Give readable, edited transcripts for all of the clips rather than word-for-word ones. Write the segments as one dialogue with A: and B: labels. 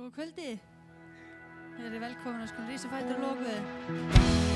A: Góða kvöldi. Þið eru velkomin og skulum rísa á fætur og lofu.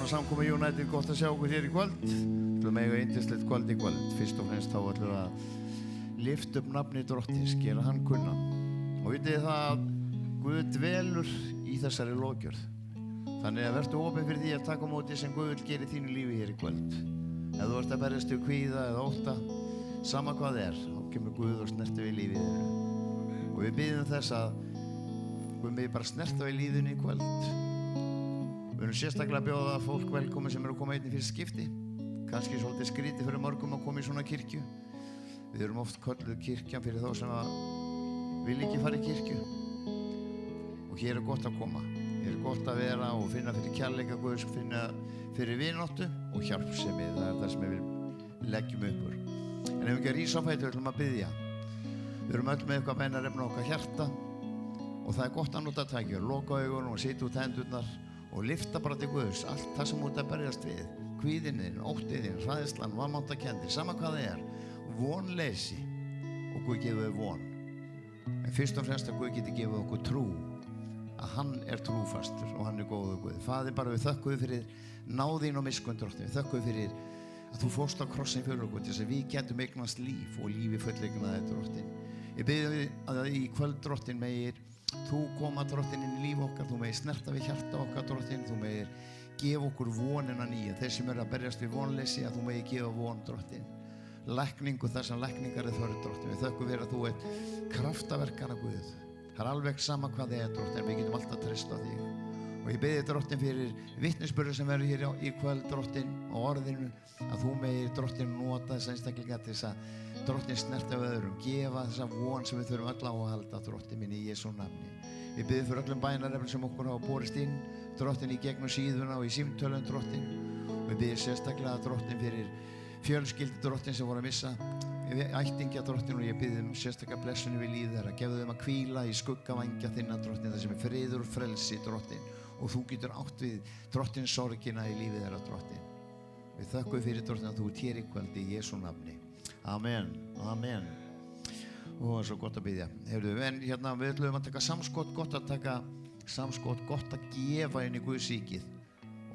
B: Samkomu United, gott að sjá okkur hér í kvöld. Þú mega yndislegt kvöld í kvöld. Fyrst og fremst þá ætlum við að lyfta upp nafni Drottins, gera hann kunna. Og vitið það að Guð dvelur í þessari lofgjörð. Þannig að vertu opinn fyrir því að taka á móti sem Guð vill gera í þínu lífi hér í kvöld. Ef þú ert að berjast við kvíða eða ótta, sama hvað er, þá kemur Guð og snerti við lífið þínu. Og við biðjum þess að Guð megi bara snerta við lífinu í kvöld. Við erum sérstaklega að bjóða fólk velkomin sem eru að koma einn í fyrsta skipti. Kannski svolítið skrítið fyrir mörgum að koma í svona kirkju. Við erum oft kölluð kirkjan fyrir þá sem vil ekki fara í kirkju. Og hér er gott að koma. Hér er gott að vera og finna fyrir kærleika Guðs, finna fyrir vináttu og hjálpsemi. Það er það sem við leggjum upp úr. En ef við ekki að rísa á fætur, við ætlum að biðja. Við erum öll með eitthvað bænarefni á okkar hjarta og það gott að nota tækjur, loka augunum og sitja út hendurnar og lyfta bara til Guðs allt það sem út að berjast við, kvíðininn, óttiðinn, hræðslan, vanmáttakenndir, sama hvað það vonleysi og Guð gefur von. En fyrst og fremst að Guð geti gefið okkur trú, að hann trúfastur og hann góður Guð. Faðir, bara við þökkum við fyrir náðín og miskunn, Drottinn, við þökkum við fyrir að þú fórst á krossin fyrir okkur til þess að við getum eignast líf og lífi fullleiknaði, Drottinn. Ég bið að í kvöld, Drottinn, megir þú koma, Drottinn, inn í líf okkar, þú megir snerta við hjarta okkar, Drottinn, þú megir gefa okkur vonina nýja, þeir sem að berjast við vonleysi, að þú megir gefa von, Drottinn. Lækningu þar sem lækningar þörf, Drottinn. Við þökkum fyrir að þú kraftaverkana Guð. Það alveg sama hvað það Drottinn, við getum alltaf treysta á þig. Og ég bið Drottinn fyrir vitnisburður sem verður hér í kvöld, Drottinn, og orðinu, að þú megir, Drottinn, nota þessa einstaklinga til þess að Drottinn snerta við öðrum, gefa þessa von sem við þurfum öll á að halda, Drottinn minn, í Jesú nafni. Ég bið fyrir öllum bænarefnum sem okkur hafa borist inn, Drottinn, í gegnum síðuna og í símtölum, Drottinn. Og ég bið sérstaklega, Drottinn, fyrir fjölskyldu, Drottinn, sem voru að missa ættingja, Drottinn, og ég bið sérstaklega blessunum við líf þeirra, gefðu þeim að hvíla í skuggavængja þinna, Drottinn, það sem friður og frelsi, Drottinn, og þú getur átt við, Drottinn, sorgina í lífi þeirra, Drottinn. Við þökkum fyrir, Drottinn, að þú hér í kvöld í Jesú nafni. Amen, amen. Og svo gott að biðja. Heyrðu, en hérna við ætlum að taka samskot, gott að gefa inn í Guðs ríkið.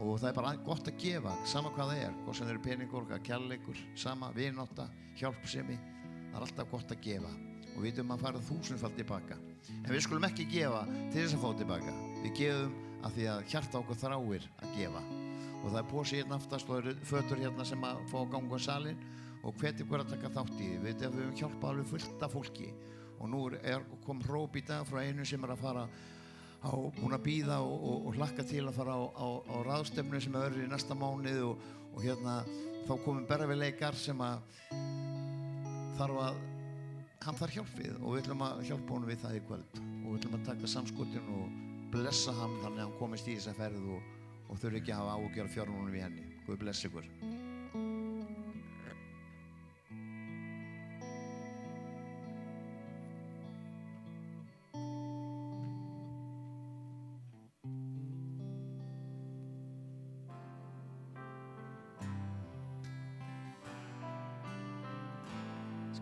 B: Og það bara gott að gefa, sama hvað það hvort sem eru peningur, kærleikur, sama vinátta, hjálpsemi, það alltaf gott að gefa. Og við vitum að fara 1000-falt tilbaka. En við skulum ekki gefa til þess að fá tilbaka. Við gefum af því að hjarta okkur þráir að gefa. Og það posi hérna aftast og eru fötur hérna sem að fá að ganga salinn og hvet ykkur að taka þátt í því. Við veitum að við höfum hjálpað alveg fullt af fólki. Og nú kom hróp í dag frá einu sem að fara búin að bíða og hlakka til að fara á ráðstefnu sem verður í næsta mánuð og hérna þá komum berfileikar sem að hann þarf hjálp við og við ætlum að hjálpa honum við það í kvöld og við ætlum að taka samskotin og blessa hann þannig að hann komist í þessa ferð og þurfi ekki að hafa áhugjur af fjármunum í henni. Guð bless ykkur.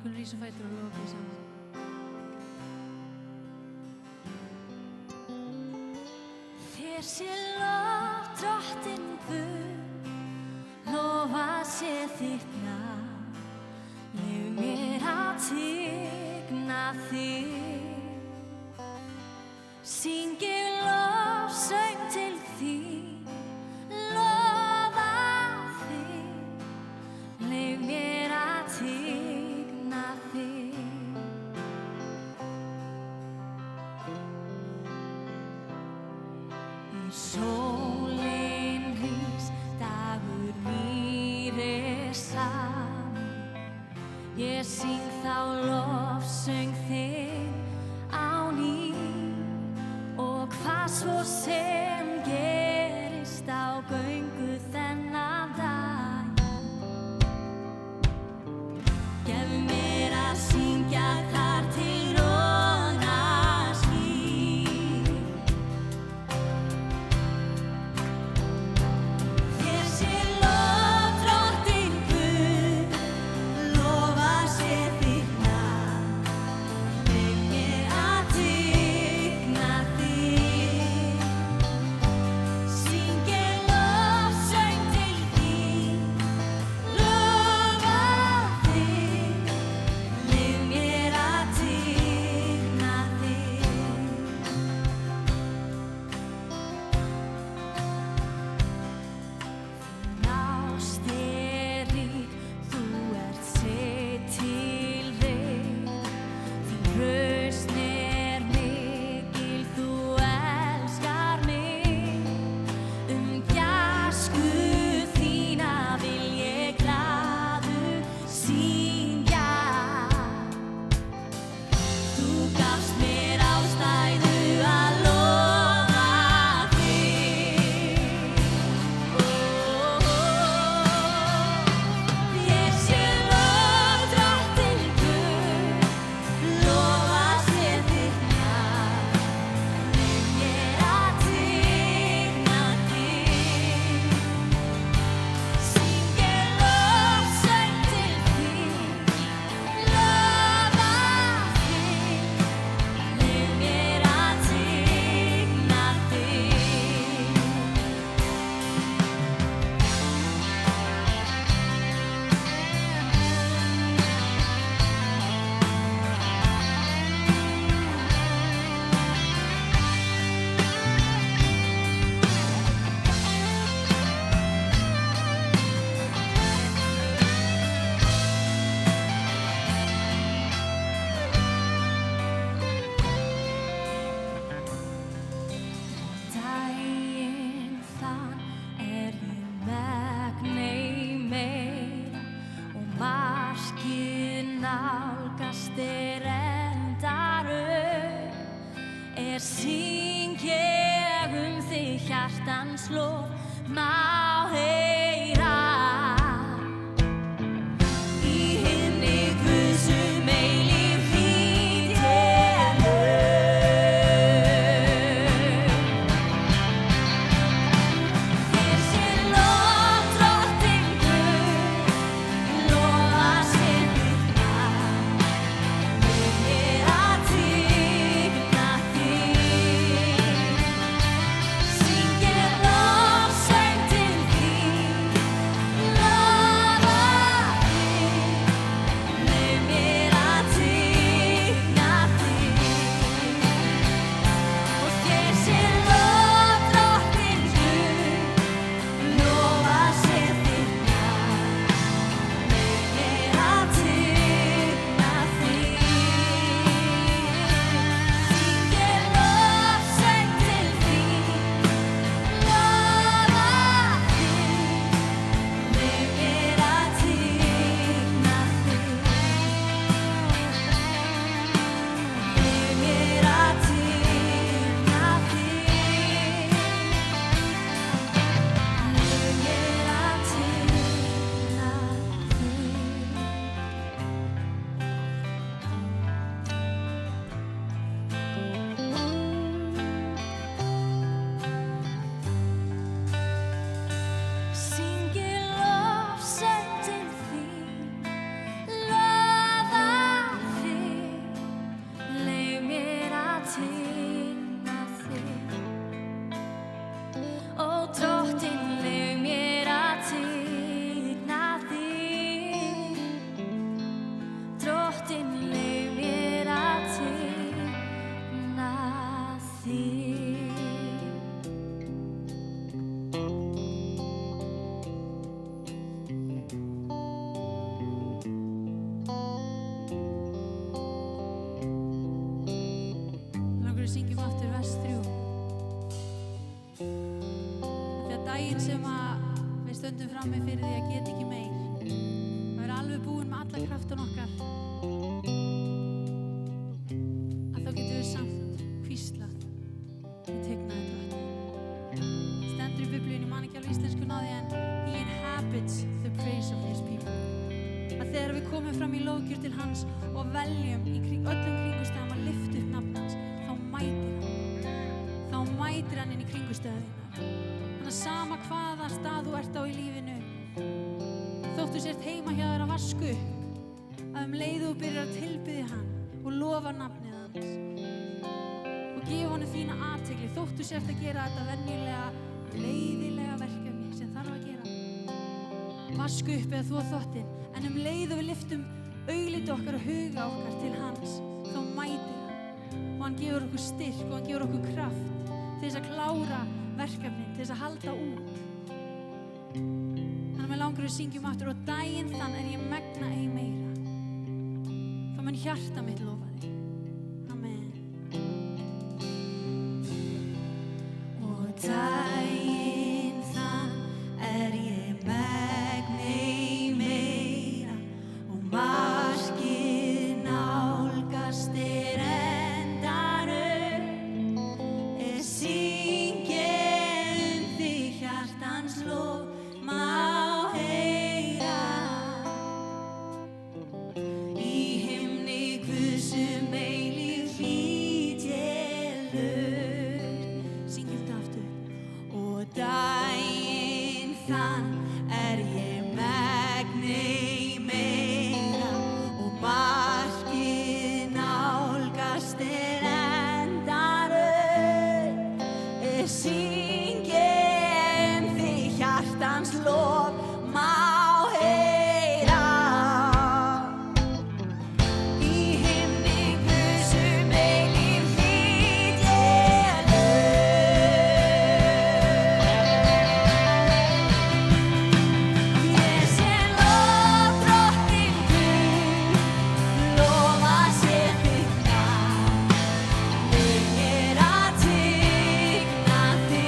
A: Skulum rísa á fætur og loka í saman.
C: Þér sé lof, Drottinn Guð, lofað sé þitt nafn, leyf mér að tigna þig. Syngi lofsöng til þín, lofa þig, leyf mér að tigna þig. Sólin rís, dagur nýr saman, ég syng þá lofsöng þinn á ný og hvað svo sem gerist á göngu þennan dag. Gef mér að syngja þar til love nálgast endar syng ég þig hjartans lof má heyra í himni Guðs eilíf hlýt ég þér sé lof drottinn Guð lofa sér þitt nafn ég að tigna þig syng ég lofsöng til þín lofa þig leyf mér að tigna þig og þér sé lof drottinn Guð lofa sér þitt nafn leyf mér að tigna þig syng ég lofsöng til þín lofa þig leyf mér að tigna þig leyf mér að tigna syng ég lofsöng til þín lofa þig leyf mér að tigna þig ó drottinn leyf mér að tigna þig drottinn leyf mér að tigna þig
A: Langar við syngjum aftur vers 3. Þegar daginn sem að við stöndum frammi fyrir því að geta ekki meir, að vera alveg búin með alla kraftun okkar, að þá getum við samt hvíslað í tignaði drottinn. Stendur í Biblíunni, ég man ekki alveg íslensku náði en He inhabits the praise of His people. Að þegar við komum fram í lóðgjur til hans og veljum í öllum kringustæðum að lyfta upp nafn hans, þá mætir hann inn í kringustæðina. Þannig að sama hvaða stað þú ert á í lífinu, þótt þú sért heima hjá þér að vasku upp, að leið þú byrjar að tilbiðja hann og lofa nafnið hans og gefa honum þína athygli, þótt þú sért að gera þetta venjulega, leiðilega verkefni sem þarf að gera. Vasku upp eða þvo þvottinn, en leið og við lyftum augliti okkar og huga okkar til hans, þá mætir hann og hann gefur okkur styrk og hann gefur okkur kraft til þess að klára verkefnin, til þess að halda út. Þannig að mér langar við syngjum aftur og daginn þann ég megna ei meira, þá mun hjarta mitt lofa þig. Amen.
C: Og daginn þann ég megna ei meira og markið nálgast endar syng ég þig hjartans lof má heyra í himni Guðs eilíf hlýt ég
A: Syngjum þetta aftur.
C: og daginn þann ég megna ei meira og markið nálgast endar syng ég þig hjartans lof má heyra í himni Guðs eilíf hlýt ég ég sé lof drottinn Guð lofa sér þitt nafn leyf mér að tigna þig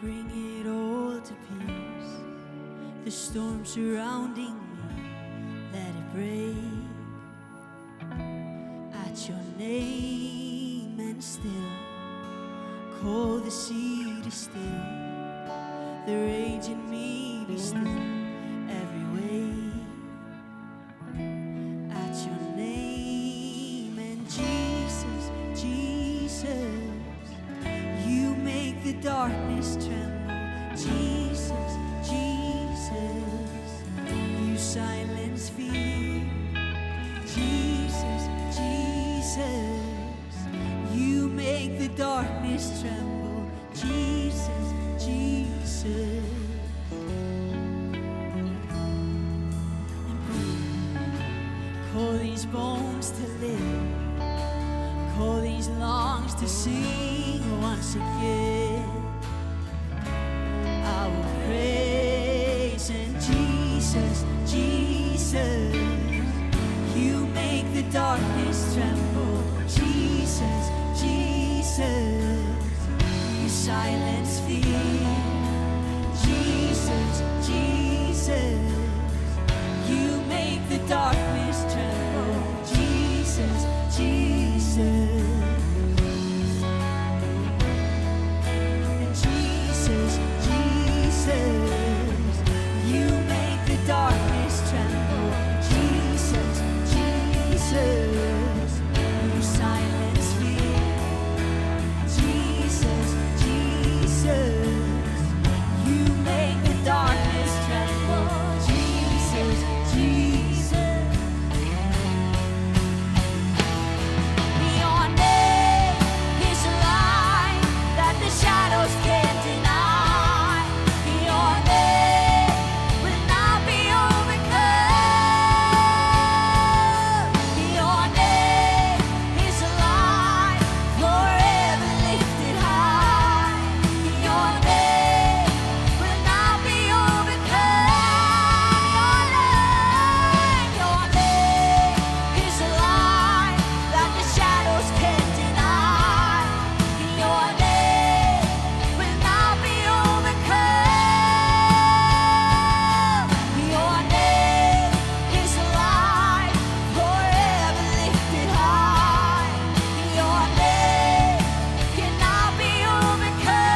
C: bring it all to peace. The storm surrounding me, let it break. At your name and still, call the sea to still. The rage in me be still, every wave. At your name and Jesus, Jesus, you make the darkness tremble. Jesus, Jesus, you silence fear. Jesus, Jesus, you make the darkness tremble. Jesus, Jesus. And breathe. Call these bones to live. Call these lungs to sing once again. I will praise and Jesus, Jesus, you make the darkness tremble. Jesus, Jesus, you silence fear. Jesus, Jesus, you make the darkness tremble. Jesus, Jesus. And Jesus, Jesus, you make the darkness tremble. Jesus, Jesus, you silence fear. Jesus, Jesus, you make the darkness tremble. Jesus, Jesus. Your name is a light that the shadows can't deny. Your name will not be overcome. Your name is a light forever lifted high. Your name will not be overcome. Your name is a light that the shadows can't deny. Your name will not be overcome. Your name is a light forever lifted high. Your name cannot be overcome.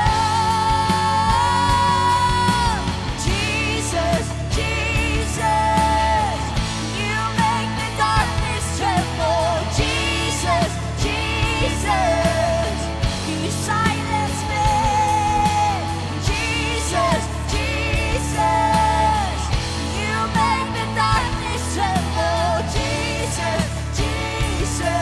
C: Jesus, Jesus, you make the darkness tremble. Jesus, Jesus, you silence me. Jesus, Jesus, you make the darkness tremble. Jesus, Jesus.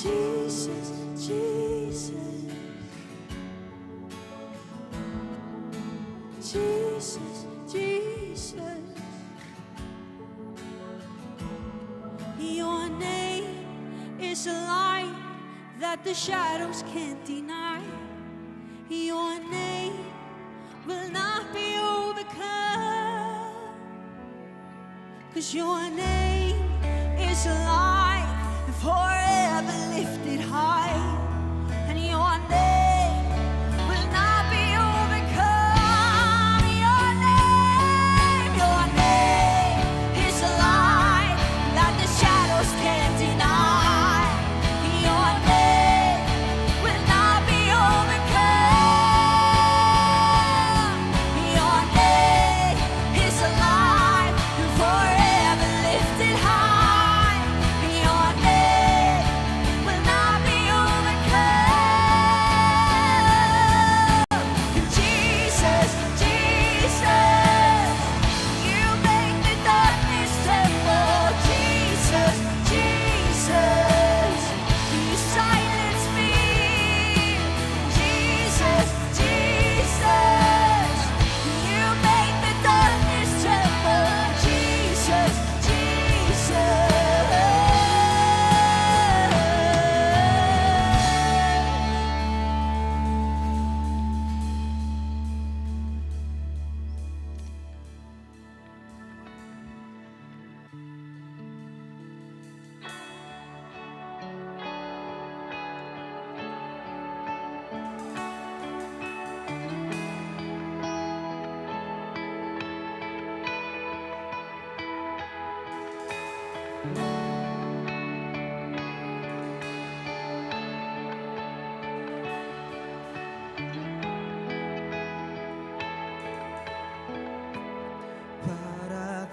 C: Jesus, Jesus, Jesus, Jesus. Your name is a light that the shadows can't deny. Your name will not be overcome. 'Cause your name is a light forever lifted high. And your name will not be overcome. Your name is a light that the shadows can't deny. Your name will not be overcome. Your name is a light forever lifted high. Your name will not be overcome.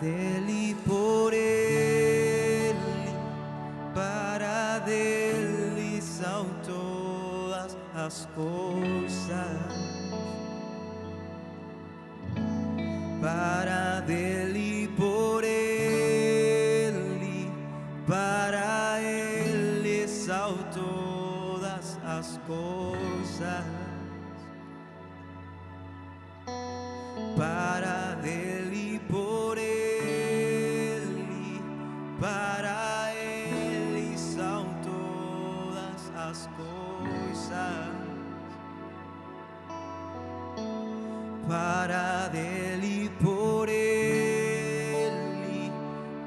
D: dele, por ele, para dele são todas as coisas. Para dele, por ele, para ele são todas as coisas. Para dele, por ele, para ele são todas as coisas. Para dele, por ele,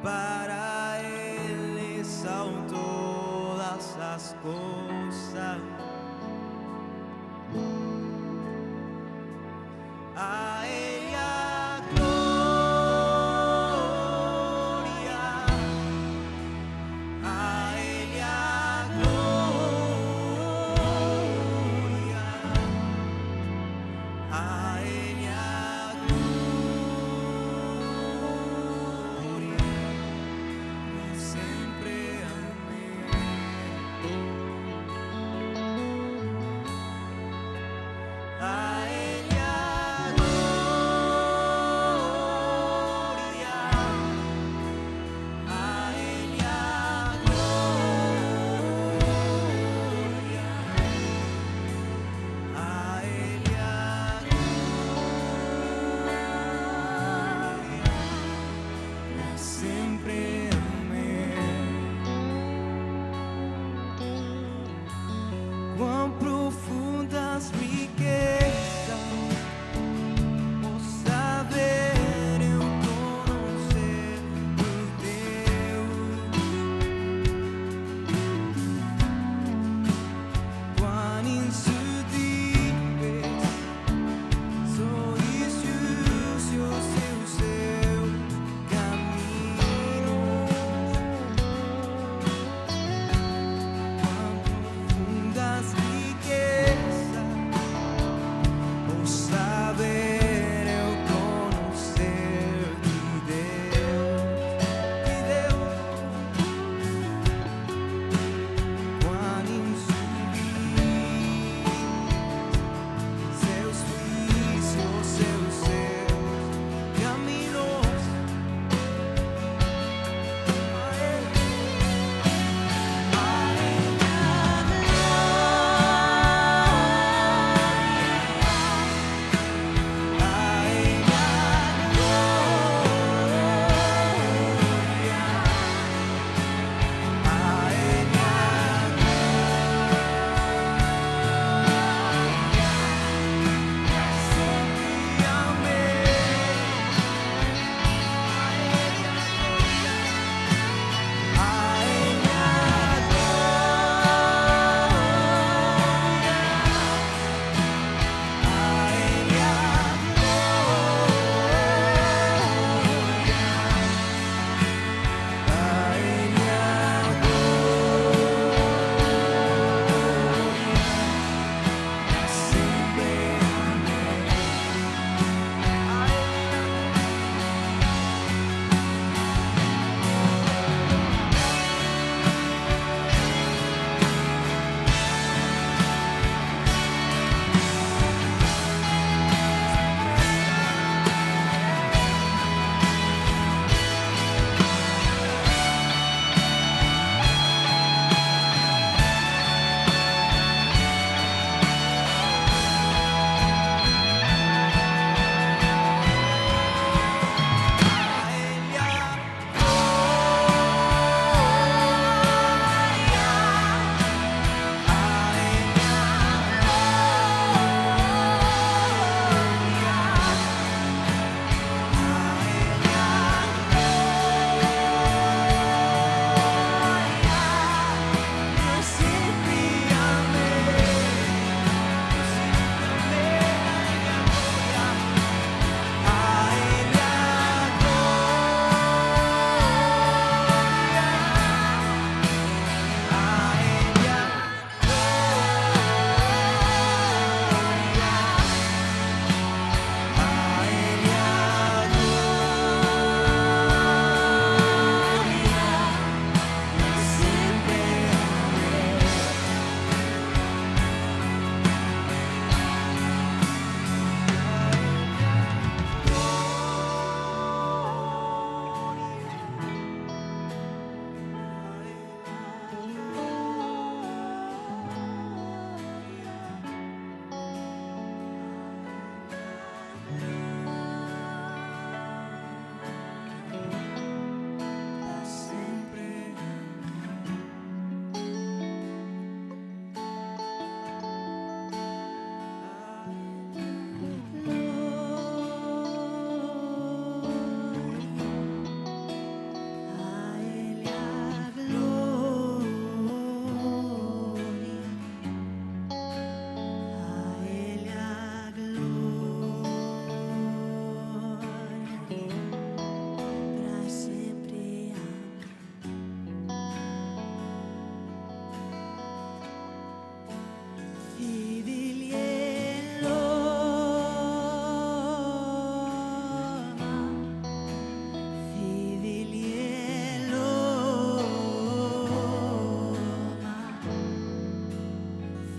D: para ele são todas as coisas. A ele a glória, a ele a glória, a ele a glória, por sempre. Amém. A ele a glória, a ele a glória, a ele a glória, para sempre. Amém. Quão profundas riquezas o saber eu conhecer o Deus. Quão insudíveis são os seus caminhos. Quão profundas riquezas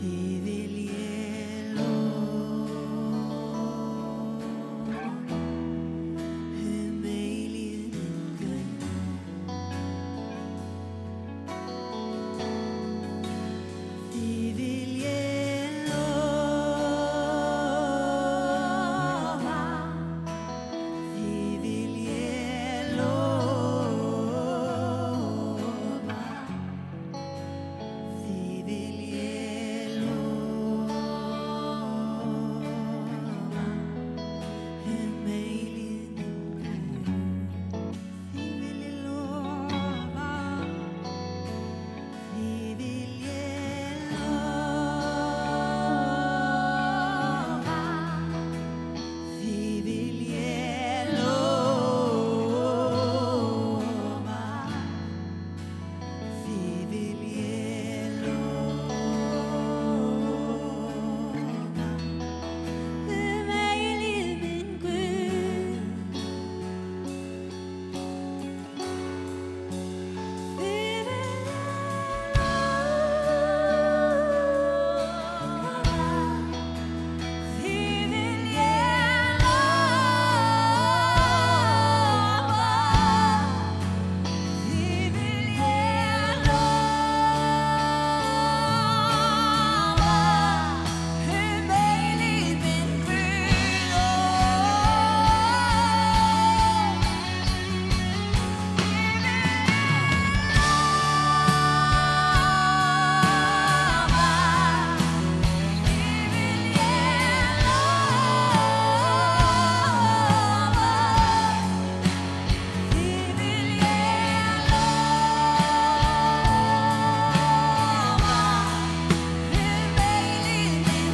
C: Þig vil ég lofa, eilífðin Guð. Þig vil ég lofa, þig vil ég lofa, þig vil ég lofa, eilífðin Guð. Þig vil ég lofa, þig vil ég lofa, þig vil ég lofa, þig vil ég lofa, eilífðin Guð. Þig vil ég lofa, þig vil ég lofa, þig vil ég lofa, eilífðin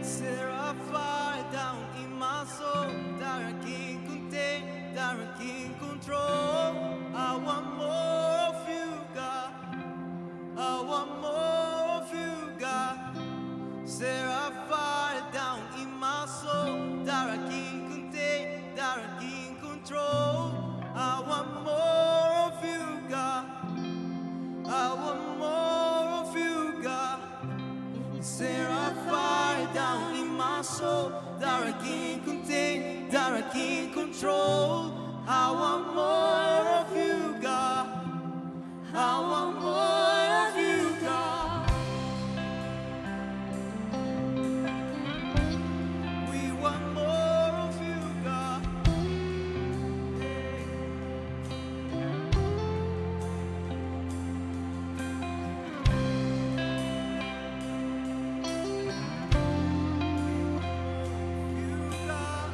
C: Set a fire down in my soul that I can't contain, that I can't control. I want more of you, God. I want more of you, God. Set a fire down in my soul that I can't contain, that I can't control. I want more of you, God. I want more of you, God. Set a fire down in my soul that I can't contain, that I can't control. I want more of you, God. I want more of you, God. We want more of you, God. You, God.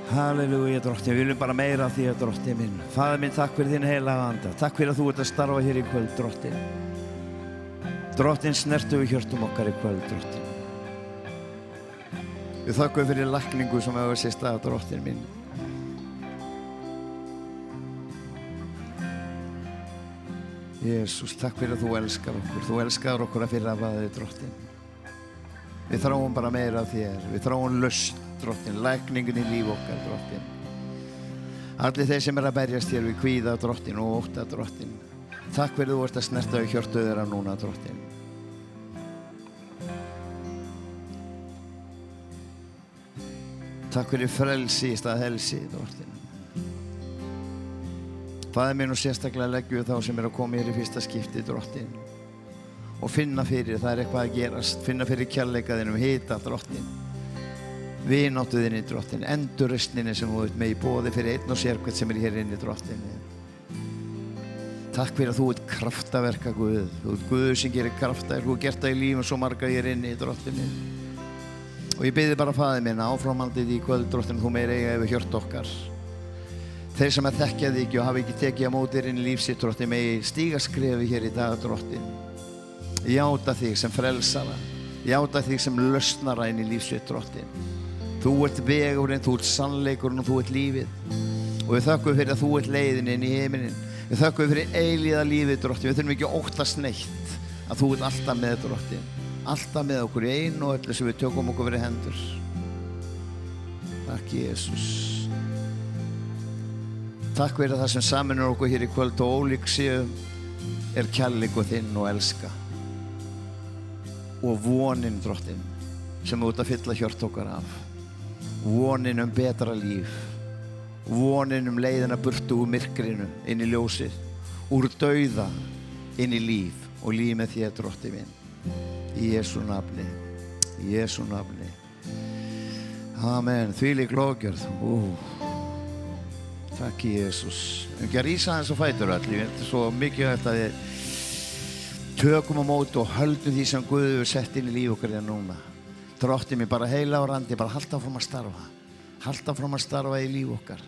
B: Halleluja, Drottinn, við viljum bara meira af því að Drottinn minn. Faðir minn, takk fyrir þinn heilaga anda. Takk fyrir að þú ert að starfa hér í kvöld, Drottinn. Drottinn, snertu við hjörtum okkar í kvöld, Drottinn. Við þökkum fyrir lækningu sem hefur sér stað, Drottinn minn. Jesús, takk fyrir að þú elskar okkur. Þú elskar okkur að fyrir að vaðið, Drottinn. Við þráum bara meira af þér. Við þráum lausn, Drottinn, lækningun í líf okkar, Drottinn. Allir þeir sem að berjast hér við kvíða, Drottinn, og ótta, Drottinn. Takk fyrir þú ert að snerta við hjörtu þeirra núna, Drottinn. Takk fyrir frelsi í stað helsi, Drottinn. Faðir minn, og sérstaklega leggjum við þá sem að koma hér í fyrsta skipti, Drottinn. Og finna fyrir, það eitthvað að gerast. Finna fyrir kærleika þínum, hita, Drottinn. Vináttu þinni, Drottinn, endurreisninni sem þú ert með í boði fyrir einn og sérkvæmt sem hér inni, Drottinn. Takk fyrir að þú ert kraftaverka, Guð. Þú ert Guð sem gerir kraftaverk, þú ert gert það í lífum svo marga hér inni, Drottinn. Og ég bið bara Faðir minn, áframhaldið í kvöld, Drottinn, þú meir eiga yfir hjört okkar. Þeir sem að þekkja þig ekki og hafa ekki tekið á móti þér inn í líf sitt, Drottinn, megi stíga skrefi hér í dag, Drottinn. Játa þig sem frelsara, játa þig sem lausnara inn í líf sitt, Drottinn. Þú ert vegurinn, þú ert sannleikurinn og þú ert lífið. Og við þökkum fyrir að þú ert leiðin inn í heiminin. Við þökkum fyrir eilíða lífið, Drottinn. Við þurfum ekki að óttast neitt að þú ert alltaf með, Drottinn. Alltaf með okkur í einu og öllu sem við tökum okkur fyrir hendur. Takk, Jesús. Takk fyrir það sem saminur okkur hér í kvöld og ólík séu kærleikur þinn og elska. Og vonin, Drottinn, sem þú ert að fylla hjört okkar af. Vonin betra líf. Vonin leiðina burtu úr myrkrinu inn í ljósið. Úr dauða inn í líf og líf með þér, Drottinn minn. Í Jesú nafni. Í Jesú nafni. Amen. Þvílík lofgjörð. Takk, Jesús. Ekki að rísa aðeins á fætur öll. Ég veit svo mikið að við tökum á móti og höldum því sem Guð hefur sett inn í líf okkar hérna núna. Drottinn minn, bara heila og randi, bara halda áfram að starfa. Halda áfram að starfa í líf okkar.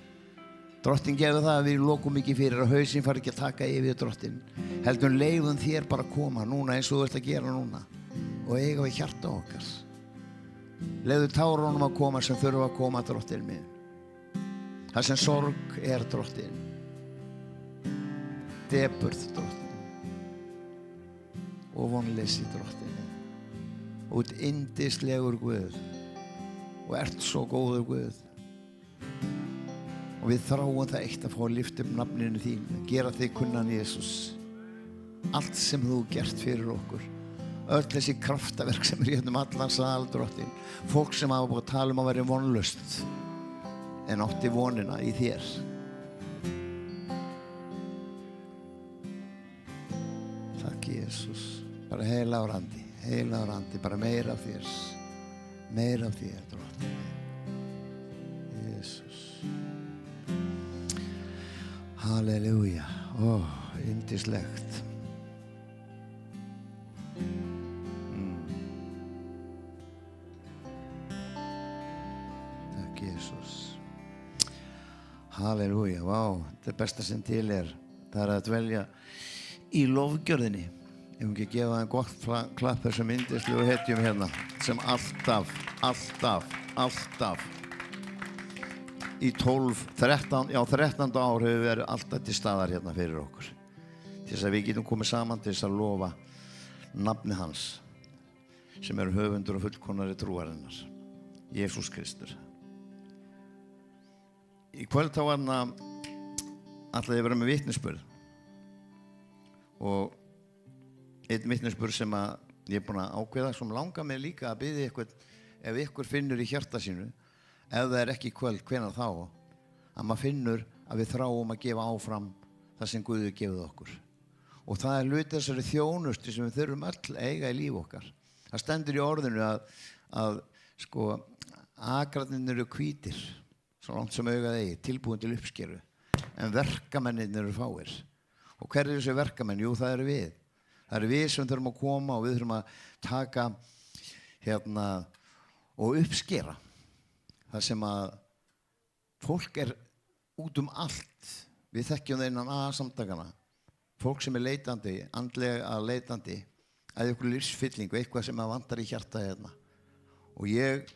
B: Drottinn gerði það að við lokum ekki fyrir að hausinn fari ekki að taka yfir, Drottinn. Heldur leyfum þér bara að koma núna eins og þú ert að gera núna og eiga við hjarta okkar. Leyfðu tárunum að koma sem þurfa að koma, Drottinn minn. Það sem sorg Drottinn. Depurð, Drottinn. Og vonleysi, Drottinn. Og út yndislegur Guð og ert svo góður Guð. Og við þráum það eitt að fá að lyfta upp nafninu þín, gera þig kunnan, Jesús. Allt sem þú gert fyrir okkur. Öll þessi kraftaverk sem hérna allan sal, Drottinn. Fólk sem hafa búið að tala að vera vonlaust en átti vonina í þér. Takk, Jesús. Bara heila á randi, bara meira af þér. Meira af þér, Drottinn. Jesús. Halleluja. Yndislegt. Takk, Jesús. Halleluja. Vá, það besta sem til það að dvelja í lofgjörðinni. Ef við ekki gefa það gott klapp þessum yndislegu hetjum hérna sem alltaf í 13 ár hefur verið alltaf til staðar hérna fyrir okkur. Til þess að við getum komið saman til þess að lofa nafni hans sem höfundur og fullkomnari trúarinnar, Jesús Kristur. Í kvöld þá var hann ætlaði að vera með vitnisburð og einn vitnisburð sem ég er búinn að ákveða sem langar mig líka að biðja ykkur ef ykkur finnur í hjarta sínu ef það ekki í kvöld, hvenær þá að maður finnur að við þráum að gefa áfram það sem Guð hefur gefið okkur og það hluti þessari þjónustu sem við þurfum öll eiga í líf okkar. Það stendur í orðinu að sko agrarnir eru hvítir svo langt sem augað eigi, tilbúin til uppskeru en verkamennir eru fáir og hver þessi verkamenn? Jú, það eru við. Það eru við sem þurfum að koma og við þurfum að taka og uppskera það sem að fólk út allt. Við þekkjum það innan AA-samtakana. Fólk sem leitandi, andlega leitandi, að ykkur lífsfyllingu, eitthvað sem vantar í hjarta hérna. Og ég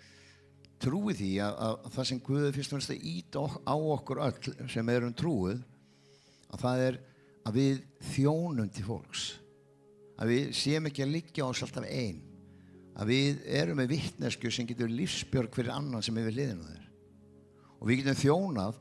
B: trúi því að það sem Guð fyrst og fremst að ýta á okkur öll sem erum trúið, að það að við þjónum til fólks. Að við séum ekki að liggja á oss alltaf ein. Að við erum með vitneskju sem getur lífsbjörg fyrir annan sem við hliðina á þér. Og við getum þjónað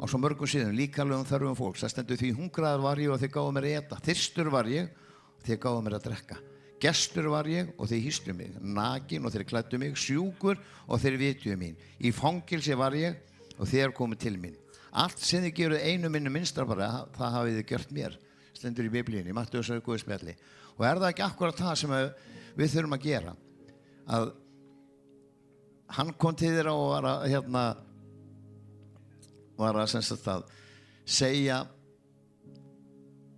B: á svo mörgum síðum, líkamlegum þörfum fólks. Það stendur því hungraður var ég og þeir gáðu mér að eta. Þyrstur var ég og þeir gáðu mér að drekka. Gestur var ég og þeir hýstu mig. Nakin og þeir klæddu mig. Sjúkur og þeir vitjuðu mín. Í fangilsi var ég og þeir komu til mín. Allt sem þið geruð einu minni minnstra bara, það hafið þið gjört mér. Stendur í Biblíunni, Matteusar Guðspjalli. Og það ekki akkurat það sem við þurfum að gera? Að hann kom til þeirra og var að sem sagt að segja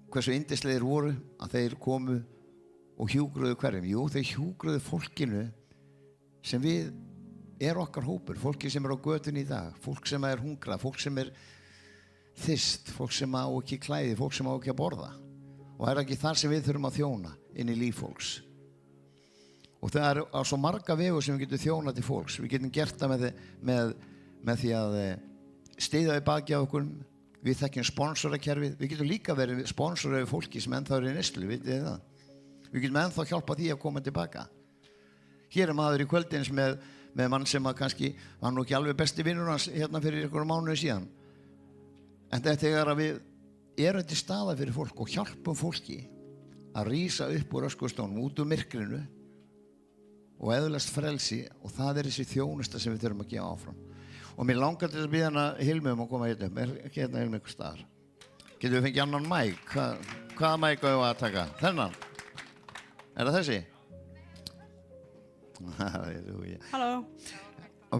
B: hversu yndislegir voru að þeir komu og hjúkruðu hverjum. Jú, þeir hjúkruðu fólkinu sem okkar hópur, fólki sem á götunni í dag, fólk sem hungrað, fólk sem þyrst, fólk sem á ekki klæði, fólk sem á ekki að borða. Og það ekki þar sem við þurfum að þjóna inn í líf fólks. Og það á svo marga vegu sem við getum þjónað til fólks. Við getum gert það með því að styðja við baki á okkur. Við þekkjum sponsorakerfið. Við getum líka verið sponsorar við fólki sem ennþá í neyslu, vitið þið það? Við getum ennþá hjálpa því að koma tilbaka. Hér maður í kvöldins með mann sem kannski var nú ekki alveg besti vinnur hans hérna fyrir einhverjum mánuði síðan. En þegar við erum til staðar fyrir fólk og hjálpum fólki að rísa upp úr öskustónum, út úr myrkrinu og eðlast frelsi, og það þessi þjónusta sem við þurfum að gefa áfram. Og mér langar til að biðja hana Hilmi að koma hérna upp. Ekki hérna Hilmi einhver staðar. Getum við fengið annan mæk? Hvaða mæk á ég að taka? Þennan? Það þessi?
C: Halló.
B: Og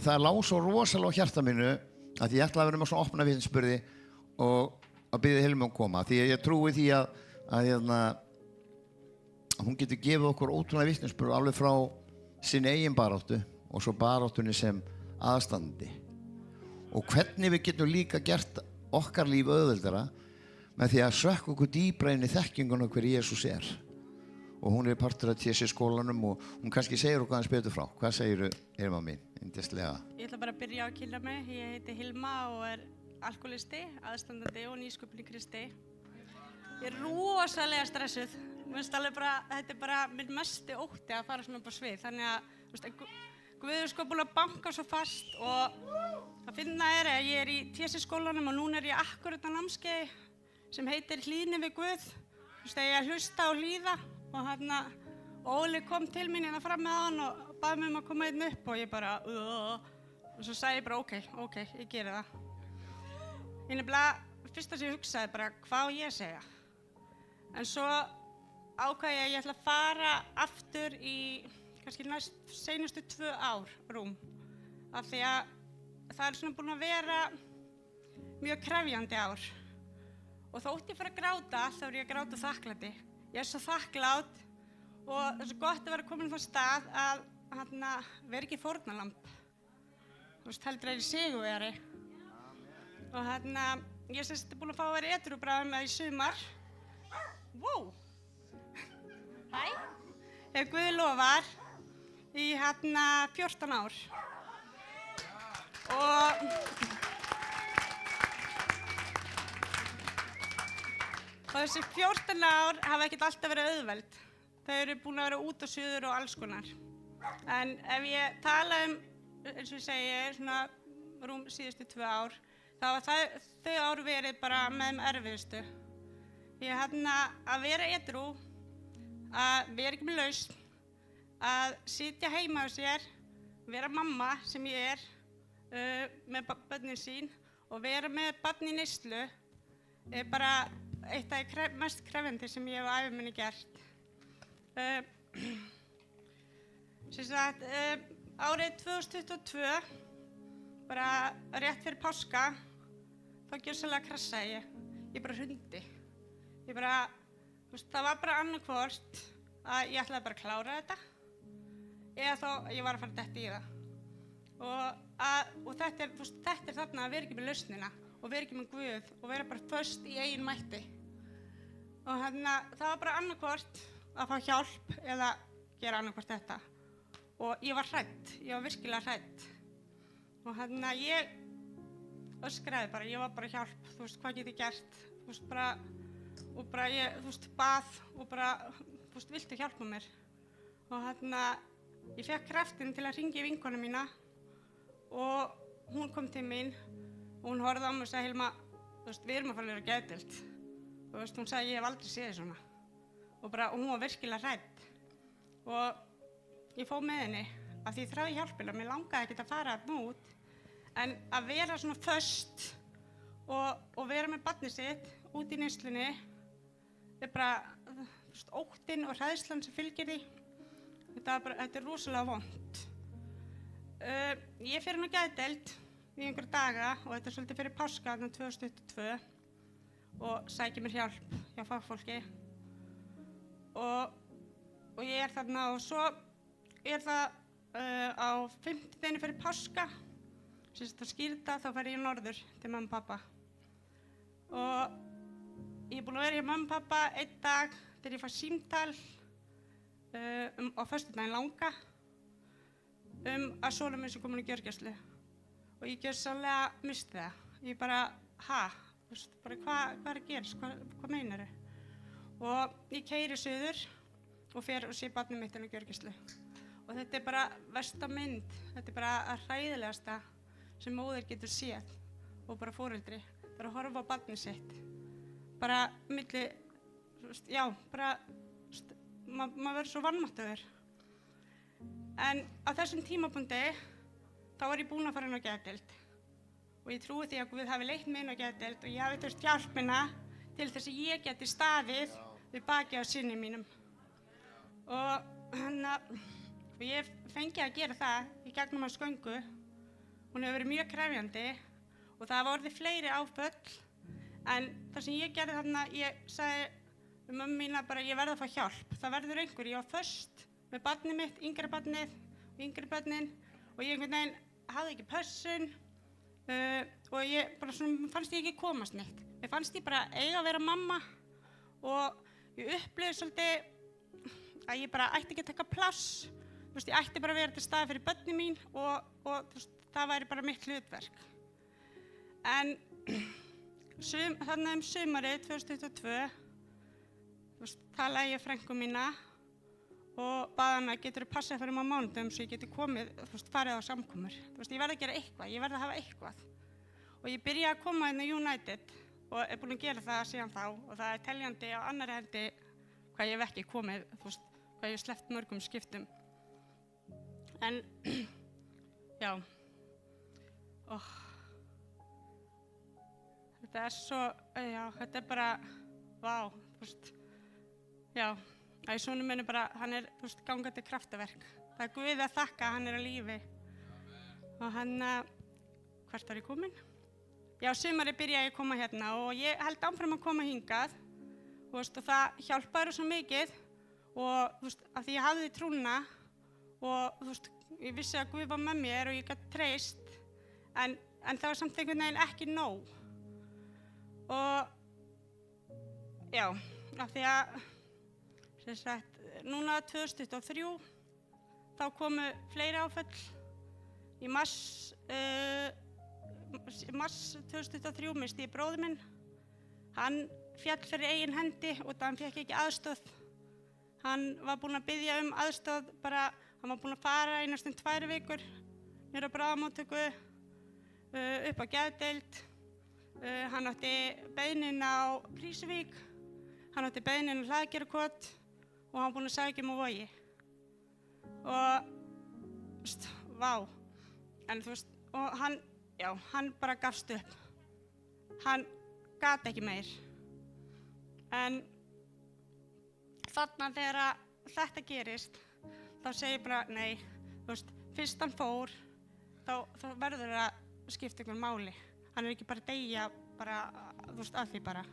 B: það lá svo rosalega á hjarta mínu að ég ætla að vera með svona opna vitnisburði og að biðja Hilmi að koma. Því ég trúi því að hún getur gefið okkur ótrúlega vitnisburð alveg frá sinni eigin baráttu og svo baráttunni sem aðstandi. Og hvernig við getum líka gert okkar líf auðveldara með því að sökka okkur dýpra inn í þekkinguna hver Jesús Og hún partur af TC skólanum og hún kannski segir okkur aðeins betur frá. Hvað segirðu, Hilma mín, yndislega?
C: Ég ætla bara að byrja á að kynna mig. Ég heiti Hilma og alkoholisti, aðstandandi og nýsköpun í Kristi. Ég rosalega stressuð. Mér finnst alveg bara, þetta bara minn mesti ótti að fara svona upp á svið. Þannig að Guður sko búin að banka svo fast og að finna að ég í TC skólanum og núna ég akkurat á námskeiði sem heitir Hlýðni við Guð. Ég að hlusta og hlýða og Óli kom til mín hérna fram með hann og baði mig að koma hérna upp og ég bara og svo sagði ég bara ok, ég geri það. Ég nefnilega, fyrsta sem ég hugsaði bara hvað á ég að segja. En svo ákvað ég ætla að fara aftur í kannski seinustu 2 ár rúm. Af því að það svona búin að vera mjög krefjandi ár. Og þótt ég fara að gráta, þá ég að gráta þakklæti. Ég svo þakklát og það svo gott að vera komin á stað að vera ekki fórnarlamb. Heldur ég sigurvegari. Og ég er búin að fá að vera edrúbræður með í sumar. Wow! Hæ? Ef Guð lofar í 14 ár. Og þessi 14 ár hafa ekkert alltaf verið auðveld. Þau eru búin að vera út á suður og alls konar. En ef ég tala eins og ég segi, svona rúm síðustu 2 ár, þá var þau ár verið bara með erfiðustu. Ég að vera edrú, að vera ekki með lausn, að sitja heima á sér, vera mamma sem ég með börnin sín og vera með barn í neyslu bara eitt af því mest krefjandi sem ég hef á ævi minni gert. Árið 2022, bara rétt fyrir páska, þá gjörsamlega krassaði ég. Ég bara hrundi. Það var bara annarkvort að ég ætlaði bara að klára þetta eða þá ég var að fara detta í það.
E: og þetta þú veist, þetta þarna að vera ekki með lausnina og vera ekki með Guð og vera bara föst í eigin mætti. Og það var bara annarkvort að fá hjálp eða gera annarkvort þetta. Og ég var hrædd, ég var virkilega hrædd. Og ég öskraði bara, ég var bara hjálp, þú veist, hvað get ég gert? Þú veist, og bara ég, þú veist, bað og bara, þú veist, viltu hjálpa mér? Og ég fekk kraftinn til að hringja í vinkonu mína og hún kom til mín og hún horfði á mig og sagði, Hilma, þú veist, við erum að fara að vera geðdeild. Þú veist, hún sagði, ég hef aldrei séð þig svona. Og hún var virkilega hrædd. Og ég fór með henni af því ég þráði hjálpina, mér langaði ekkert að fara þarna út, en að vera svona föst og vera með barnið sitt út í neyslunni bara, þú veist, óttinn og hræðslan sem fylgir því. Þetta er rosalega vont. Ég fer inn á geðdeild í einhverja daga og þetta er svolítið fyrir páska 2022 og sæki mér hjálp hjá fagfólki. Og ég er þarna og svo er það á 5. daginn fyrir páska, sem sagt á skírdag, þá fer ég norður til mömmu og pappa. Og ég er búin að vera hjá mömmu og pappa einn dag þegar ég fæ símtal á föstudaginn langa að sonur minn sem komin í gjörgæslu. Og ég gjörsamlega missti það. Ég bara, þú veist, bara hvað er að gerast, hvað meinarðu? Og ég keyri suður og fer og sé barnið mitt inn á gjörgæslu. Og þetta er bara versta mynd, þetta er bara að hræðilegasta sem móðir getur séð og bara foreldri, bara að horfa á barnið sitt. Bara milli, já, bara, maður verður svo vanmáttugur. En á þessum tímapunkti, þá var ég búin að fara inn á geðdeild. Og ég trúi því að Guð hafi leitt mig inn á geðdeild og ég hafi þurft hjálpina til þess að ég geti staðið við baki á syni mínum. Og ég fengi að gera það í gegnum hans göngu. Hún hefur verið mjög krefjandi og það hafa orðið fleiri áföll. En það sem ég gerði þarna, ég sagði við mömmu mína bara, ég verð að fá hjálp. Það verður einhver, ég var föst með barnið mitt, yngra barnið og yngri börnin og ég einhvern veginn hafði ekki pössun og ég bara svona, fannst ég ekki komast neitt. Mér fannst ég bara eiga að vera mamma og ég upplifði svolítið að ég bara ætti ekki að taka pláss. Þú veist, ég ætti bara að vera til staðar fyrir börnin mín og þú veist, það væri bara mitt hlutverk. En þarna sumarið 2022 þú veist, talaði ég frænku mína og baði hana, geturðu passað fyrir mig á mánudögum svo ég geti komið, þú veist, farið á samkomur. Þú veist, ég verð að gera eitthvað, ég verð að hafa eitthvað. Og ég byrjaði að koma inn á United og er búin að gera það síðan þá og það er teljandi á annarri hendi hvað ég hef ekki komið, þú veist, hvað ég hef sleppt mörgum skiptum. En, já, þetta er svo, já, þetta er bara, vá, þú veist, já. Sonur minn er bara, hann er, þú veist, gangandi kraftaverk. Það er Guð að þakka að hann er á lífi. Og hvert var ég komin? Já, sumarið byrjaði ég að koma hérna og ég held áfram að koma hingað. Þú veist, og það hjálpaði svo mikið og, þú veist, af því ég hafði trúna og, þú veist, ég vissi að Guð var með mér og ég gat treyst, en það var samt einhvern veginn ekki nóg. Og, já, af því að núna 2023 þá komu fleiri áföll. Í mars 2023 missti ég bróður minn. Hann féll fyrir eigin hendi og hann fékk ekki aðstoð. Hann var búinn að biðja aðstoð, bara hann var búinn að fara í næstum 2 vikur niður á bráðamóttöku, upp á geðdeild. Hann átti beiðnin á Krýsuvík, hann átti beiðnin á Hlaðgerðarkot og hann var búinn að sækja á Vogi. Og, þú veist, vá. En þú veist, og hann bara gafst upp. Hann gat ekki meir. En þarna þegar þetta gerist, þá segi ég bara, nei, þú veist, fyrst hann fór, þá verður það að skipta einhver máli. Hann er ekki bara að deyja, bara, þú veist, að því bara.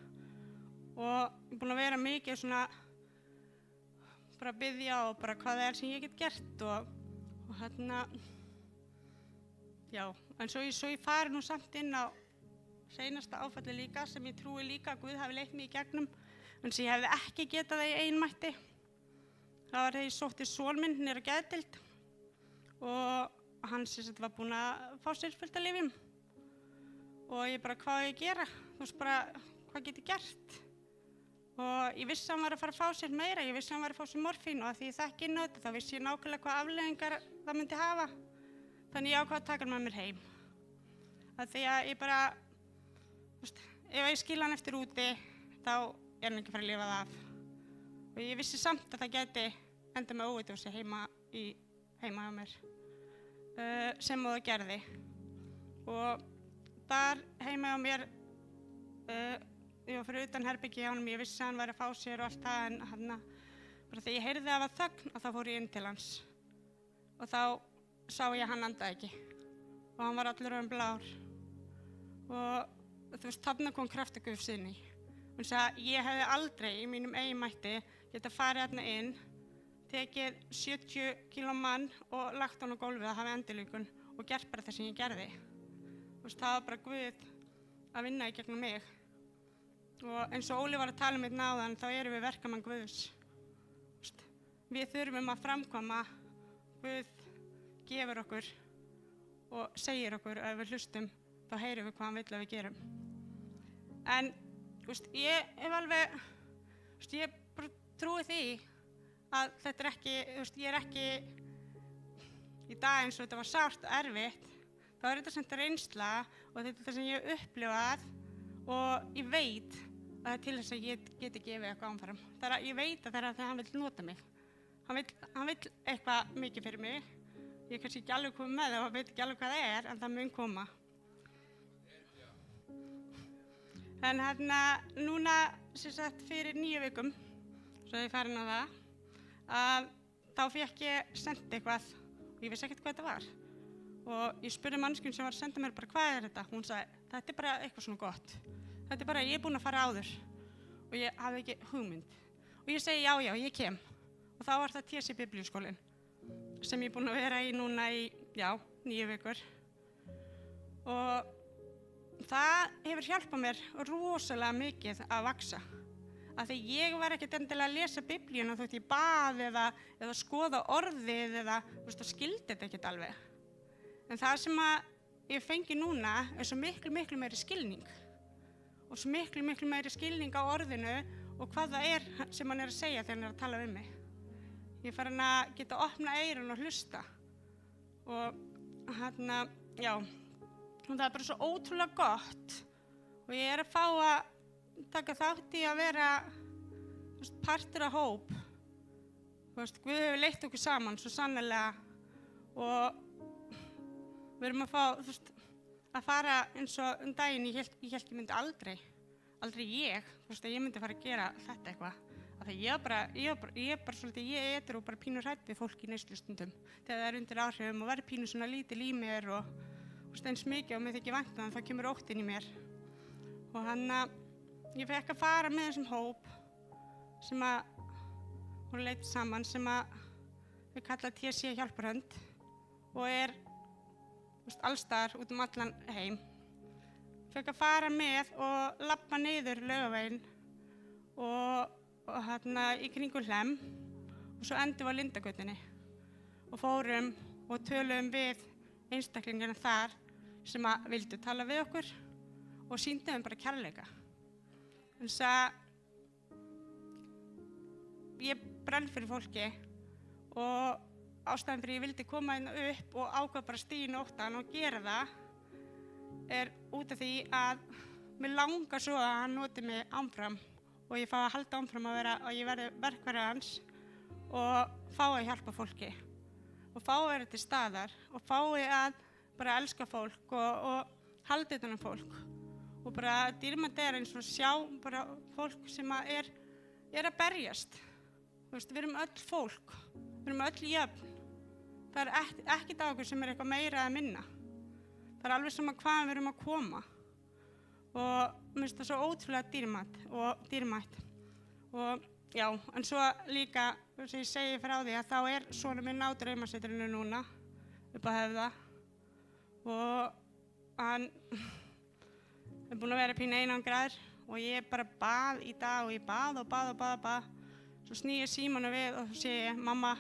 E: Og ég er búinn að vera mikið svona, bara að biðja og bara hvað það er sem ég get gert og já, en svo ég fari nú samt inn á seinasta áfalli líka sem ég trúi líka að Guð hafi leitt mig í gegnum, en sem ég hefði ekki getað það í einmætti. Það var þegar ég sótti son minn niður á geðdeild og hann sem sagt var búinn að fá sér fullt af lyfjum og ég bara, hvað á ég að gera? Þú veist bara, hvað get ég gert? Og ég vissi að hann var að fara að fá sér meira, ég vissi að hann var að fá sér morfín og að því ég þekki inn á þetta, þá vissi ég nákvæmlega hvað afleiðingar það myndi hafa. Þannig ég ákvað að taka hann með mér heim. Að því að ég bara, þú veist, ef ég skil hann eftir úti, þá er hann ekki að fara að lifa það af. Og ég vissi samt að það gæti enda með óvitjósi heima hjá mér, sem það gerði. Og þar heima hjá mér, ég var fyrir utan herbergi hjá honum, ég vissi að hann væri að fá sér og allt það, en hann, bara þegar ég heyrði að það var þögn, og þá fór ég inn til hans. Og þá sá ég að hann andaði ekki. Og hann var allur orðinn blár. Og þú veist, þarna kom kraftur Guðs inn í. Hún sagði að ég hefði aldrei í mínum eigin mætti getað farið þarna inn, tekið 70 kíló mann og lagt hann á gólfið að hafa endilökun og gert bara það sem ég gerði. Þú veist, það var bara Guð að vinna í gegnum mig. Og eins og Óli var að tala um hérna áðan, þá erum við verkamann Guðs. Við þurfum að framkvæma, Guð gefur okkur og segir okkur að ef við hlustum, þá heyrum við hvað hann vill að við gerum. En ég hef alveg, ég bara trúi því að þetta er ekki, ég er ekki í dag eins og þetta var sárt og erfitt, þá er þetta samt reynsla og þetta er það sem ég hef upplifað og ég veit að það er til þess að ég geti gefið eitthvað áfram. Ég veit að það er að hann vill nota mig. Hann vill eitthvað mikið fyrir mig. Ég er kannski ekki alveg komið með það og veit ekki alveg hvað það er, en það mun koma. En núna, sem sagt, fyrir 9 vikum, svo ég farin á það, að þá fékk ég sent eitthvað og ég vissi ekkert hvað þetta var. Og ég spurði manneskjuna sem var að senda mér bara, hvað er þetta? Hún sagði, þetta er bara eitthvað svona gott. Þetta er bara, ég er búin að fara áður og ég hafði ekki hugmynd. Og ég segi, já, ég kem. Og þá var það TC Biblíuskólinn sem ég er búin að vera í núna í, 9 vikur. Og það hefur hjálpað mér rosalega mikið að vaxa. Af því ég var ekkert endilega að lesa Biblíuna þótt ég bað eða skoða orðið eða, skildi þetta ekkert alveg. En það sem að ég fengi núna er svo miklu meiri skilning. Og svo miklu meiri skilning á orðinu og hvað það er sem hann er að segja þegar hann er að tala um mig. Ég er farin að geta að opna eyrun og hlusta. Og og það er bara svo ótrúlega gott. Og ég er að fá að taka þátt í að vera partur af hóp. Guð hefur leitt okkur saman svo sannarlega og við erum að fá að fara eins og daginn, ég hélt ég myndi aldrei ég myndi fara að gera þetta eitthvað. Ég er bara svolítið, ég etur og bara pínu hrædd við fólk í neyslustundum þegar það er undir áhrifum og verður pínu svona lítil í mér og eins mikið og mér þykir vænt um það, þá kemur óttinn í mér. Og ég fekk að fara með þessum hóp sem að voru leitt saman sem að við kalla TC Hjálparhönd og er allstaðar út allan heim. Fekk að fara með og labba niður Laugaveginn og í kringum Hlemm og svo endum við á Lindagötunni og fórum og töluðum við einstaklingina þar sem að vildu tala við okkur og sýndum bara kærleika. Þannig að ég brann fyrir fólki og ástæðan fyrir ég vildi koma inn upp og ákvað bara stíga í nóttan og gera það er út af því að mér langar svo að hann noti mig áfram og ég fái að halda áfram að vera og ég verði verkfæri hans og fái að hjálpa fólki og fái að vera til staðar og fái að bara elska fólk og halda utan um fólk og bara dýrmætt er eins og sjá bara fólk sem er að berjast. Við erum öll fólk, við erum öll jöfn. Það er ekkert á okkur sem er eitthvað meira eða minna. Það er alveg sama hvaðan við erum að koma. Og mér finnst það svo ótrúlega dýrmætt. Og já, en svo líka, sem ég segi frá því að þá er sonur minn á draumasetrinu núna, upp á Höfða. og hann er búinn að vera pínu einangraður og ég bara bað í dag og ég bað. Svo sný ég símanum við og þá segi ég, mamma,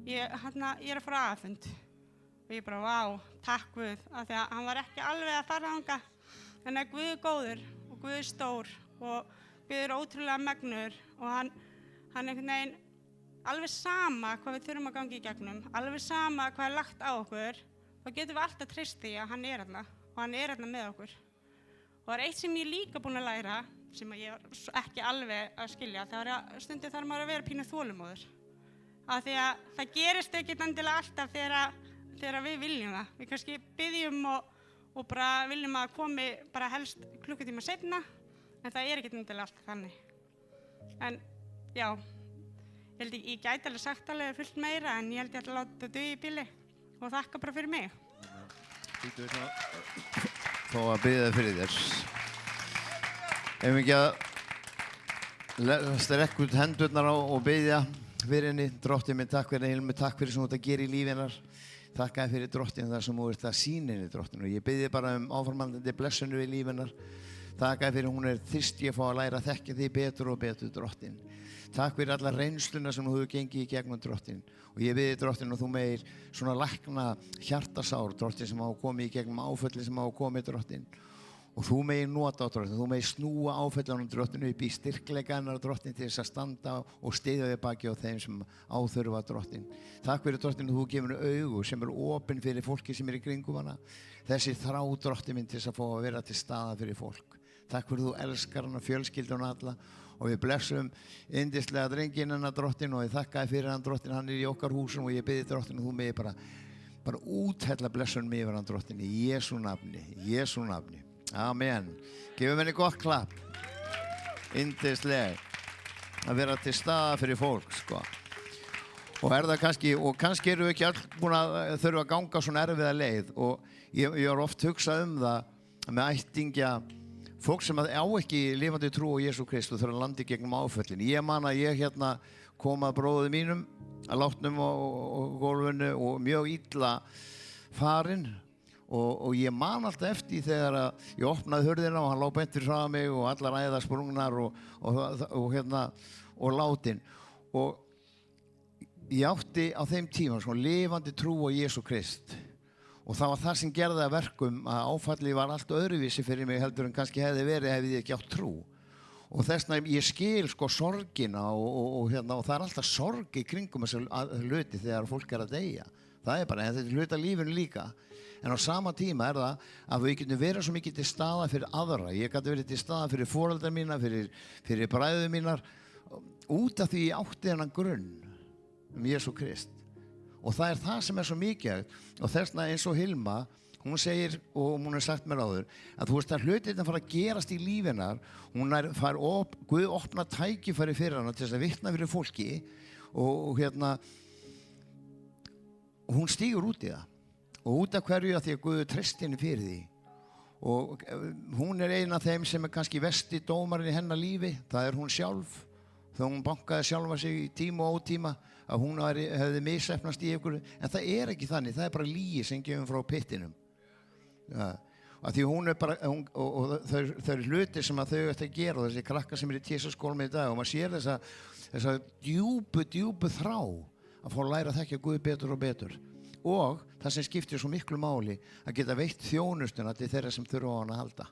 E: ég er að fara á aðfund. Og ég bara, vá, takk Guð, af því að hann var ekki alveg að fara þangað. En að Guð er góður og Guð er stór og Guð er ótrúlega megnuður og hann einhvern veginn, alveg sama hvað við þurfum að ganga í gegnum, alveg sama hvað er lagt á okkur, þá getum við alltaf treyst því að hann er þarna og hann er þarna með okkur. Og það er eitt sem ég er líka búin að læra, sem ég var ekki alveg að skilja, það er að stundum þarf maður að vera pínu þolinmóður. Af því að það gerist ekkert endilega alltaf þegar við viljum það. Við kannski biðjum og bara viljum að komi bara helst klukkutíma seinna, en það er ekkert endilega alltaf þannig. En já, ég gæti alveg sagt alveg fullt meira, en ég held ég ætla að láta þetta duga í bili og þakka bara fyrir mig.
B: Þó að biðja fyrir þér. Ef ekki að strekka út hendurnar á og biðja fyrir henni. Drottinn minn, takk fyrir Hilmi, takk fyrir sem þú ert að gera í lífi hennar. Takk fyrir Drottinn þar sem þú ert að sýna henni, Drottinn. Og ég biðja bara áframhaldandi blessinu við lífi hennar. Takk fyrir hún þyrst ég að fá að læra að þekkja þig betur og betur, Drottinn. Takk fyrir alla reynsluna sem þú hefur gengið í gegnum, Drottinn. Og ég biðja, Drottinn, og þú megir svona lækna hjartasár, Drottinn, sem hafa komið í gegnum áföllin sem hafa komið, Drottinn. Og þú megir nota á, Drottinn, þú megir snúa áföllunum, Drottinn, upp í styrkleika hennar, Drottinn, til þess að standa og styðja við baki á þeim sem áþurfa, Drottinn. Takk fyrir, Drottinn, að þú gefur henni augu sem opin fyrir fólki sem í kringum hana. Þessi þrá, Drottinn minn, til þess að fá að vera til staðar fyrir fólk. Takk fyrir þú elskar hana, fjölskylduna alla og við blessum yndislega drenginn hennar, Drottinn, og ég þakka þér fyrir hann, Drottinn, hann í okkar húsum og ég biðji, Drottinn, og þú megir bara úthella blessunum yfir hann, Drottinn, í Jesú nafni. Amen. Gefum henni gott klapp. Yndislega að vera til staðar fyrir fólk, sko. Og kannski eru við ekki all búin að þurfa að ganga svona erfiða leið og ég har oft hugsað það með ættingja fólk sem á ekki lifandi trú á Jesú Kristu þurfa að landa í gegnum áföllin. Ég man að ég kom að bróður mínum að látnum á gólfinu og mjög illa farinn og ég man alltaf eftir þegar að ég opnaði hurðina og hann lá beint fyrir frá mig og allar æðar sprungnar og látin. Og ég átti á þeim tíma svona lifandi trú á Jesú Krist. Og það var það sem gerði að verkum að áfallið var allt öðruvísi fyrir mig heldur en kannski hefði ég ekki átt trú. Og þess vegna ég skil sko sorgina og það er alltaf sorg í kringum þessu hluti þegar fólk er að deyja. Það er bara, þetta er hluti af lífinu líka. En á sama tíma er það að við getum verið svo mikið til staða fyrir aðra. Ég gæti verið til staða fyrir foreldrar mína, fyrir bræður mínar, út af því ég átti þennan grunn Jesú Krist. Og það er það sem er svo mikið og þess vegna eins og Hilma, hún segir og hún har sagt mér áður að þú veist að hlutirnir fara að gerast í lífinar, Guð opna tækifæri fyrir hana til þess að vitna fyrir fólki og hún stígur út í það og út af hverju að því að Guð treysti henni fyrir því og hún er ein af þeim sem er kannski versti dómarinn í hennar lífi, það er hún sjálf þegar hún bankaði sjálfa sig í tíma og ótíma að hún hefði misheppnast í ykkur, en það er ekki þannig, það er bara lygi sem gefum frá pittinum. Ja, að því hún er bara, og þau eru hluti sem að þau ætti að gera, þessi krakkar sem í tísaskólum í dag og maður sér þessa djúpu þrá að fá að læra að þekkja Guð betur og betur. Og það sem skiptir svo miklu máli að geta veitt þjónustuna til þeirra sem þurfa á hana að halda.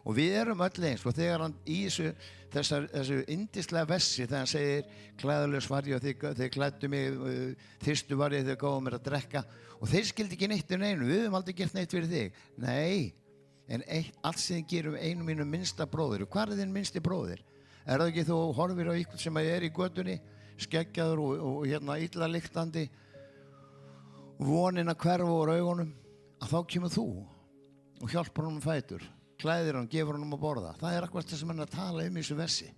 B: Og við erum öll eins og þegar hann í þessu yndislega vessi þegar hann segir klæðalaus var ég og þeir klæddu mig, þyrstu var ég þegar gáðu mér að drekka og þeir skildi ekki neitt neinu, við höfum aldrei gert neitt fyrir þig. Nei, en allt sem þið gerum einu mínu minnsta bróðir. Og hvað er þinn minnsti bróðir? Er það ekki þú horfir á ykkur sem er í götunni, skeggjaður og illa lyktandi, vonin að hverfa úr augunum, að þá kemur þú og hjálpar honum fætur. Klæðir hann, gefur hann að borða. Það er akkurat það sem hann er að tala í þessu versi.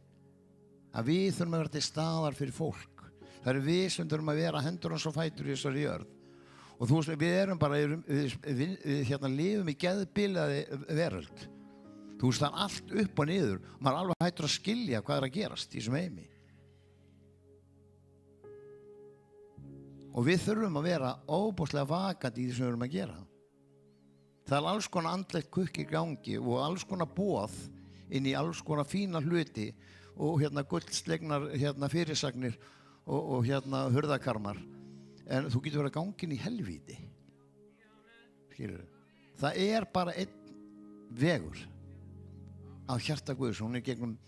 B: Að við þurfum að vera til staðar fyrir fólk. Það er við sem þurfum að vera hendur hans og fætur í þessari jörð. Og þú veist, við erum bara, við lifum í geðbilaði veröld. Þú veist, það er allt upp og niður. Og maður er alveg hættur að skilja hvað er að gerast í þessum heimi. Og við þurfum að vera óbúslega vakandi í því sem við erum að gera. Það er alls konar andlegt kukk í gangi og alls konar boð inn í alls konar fína hluti og guldslegnar fyrirsagnir og hurðakarmar. En þú getur verið að ganga inn í helvíti. Skilurðu? Það er bara einn vegur af hjarta Guðs, hún er gegnum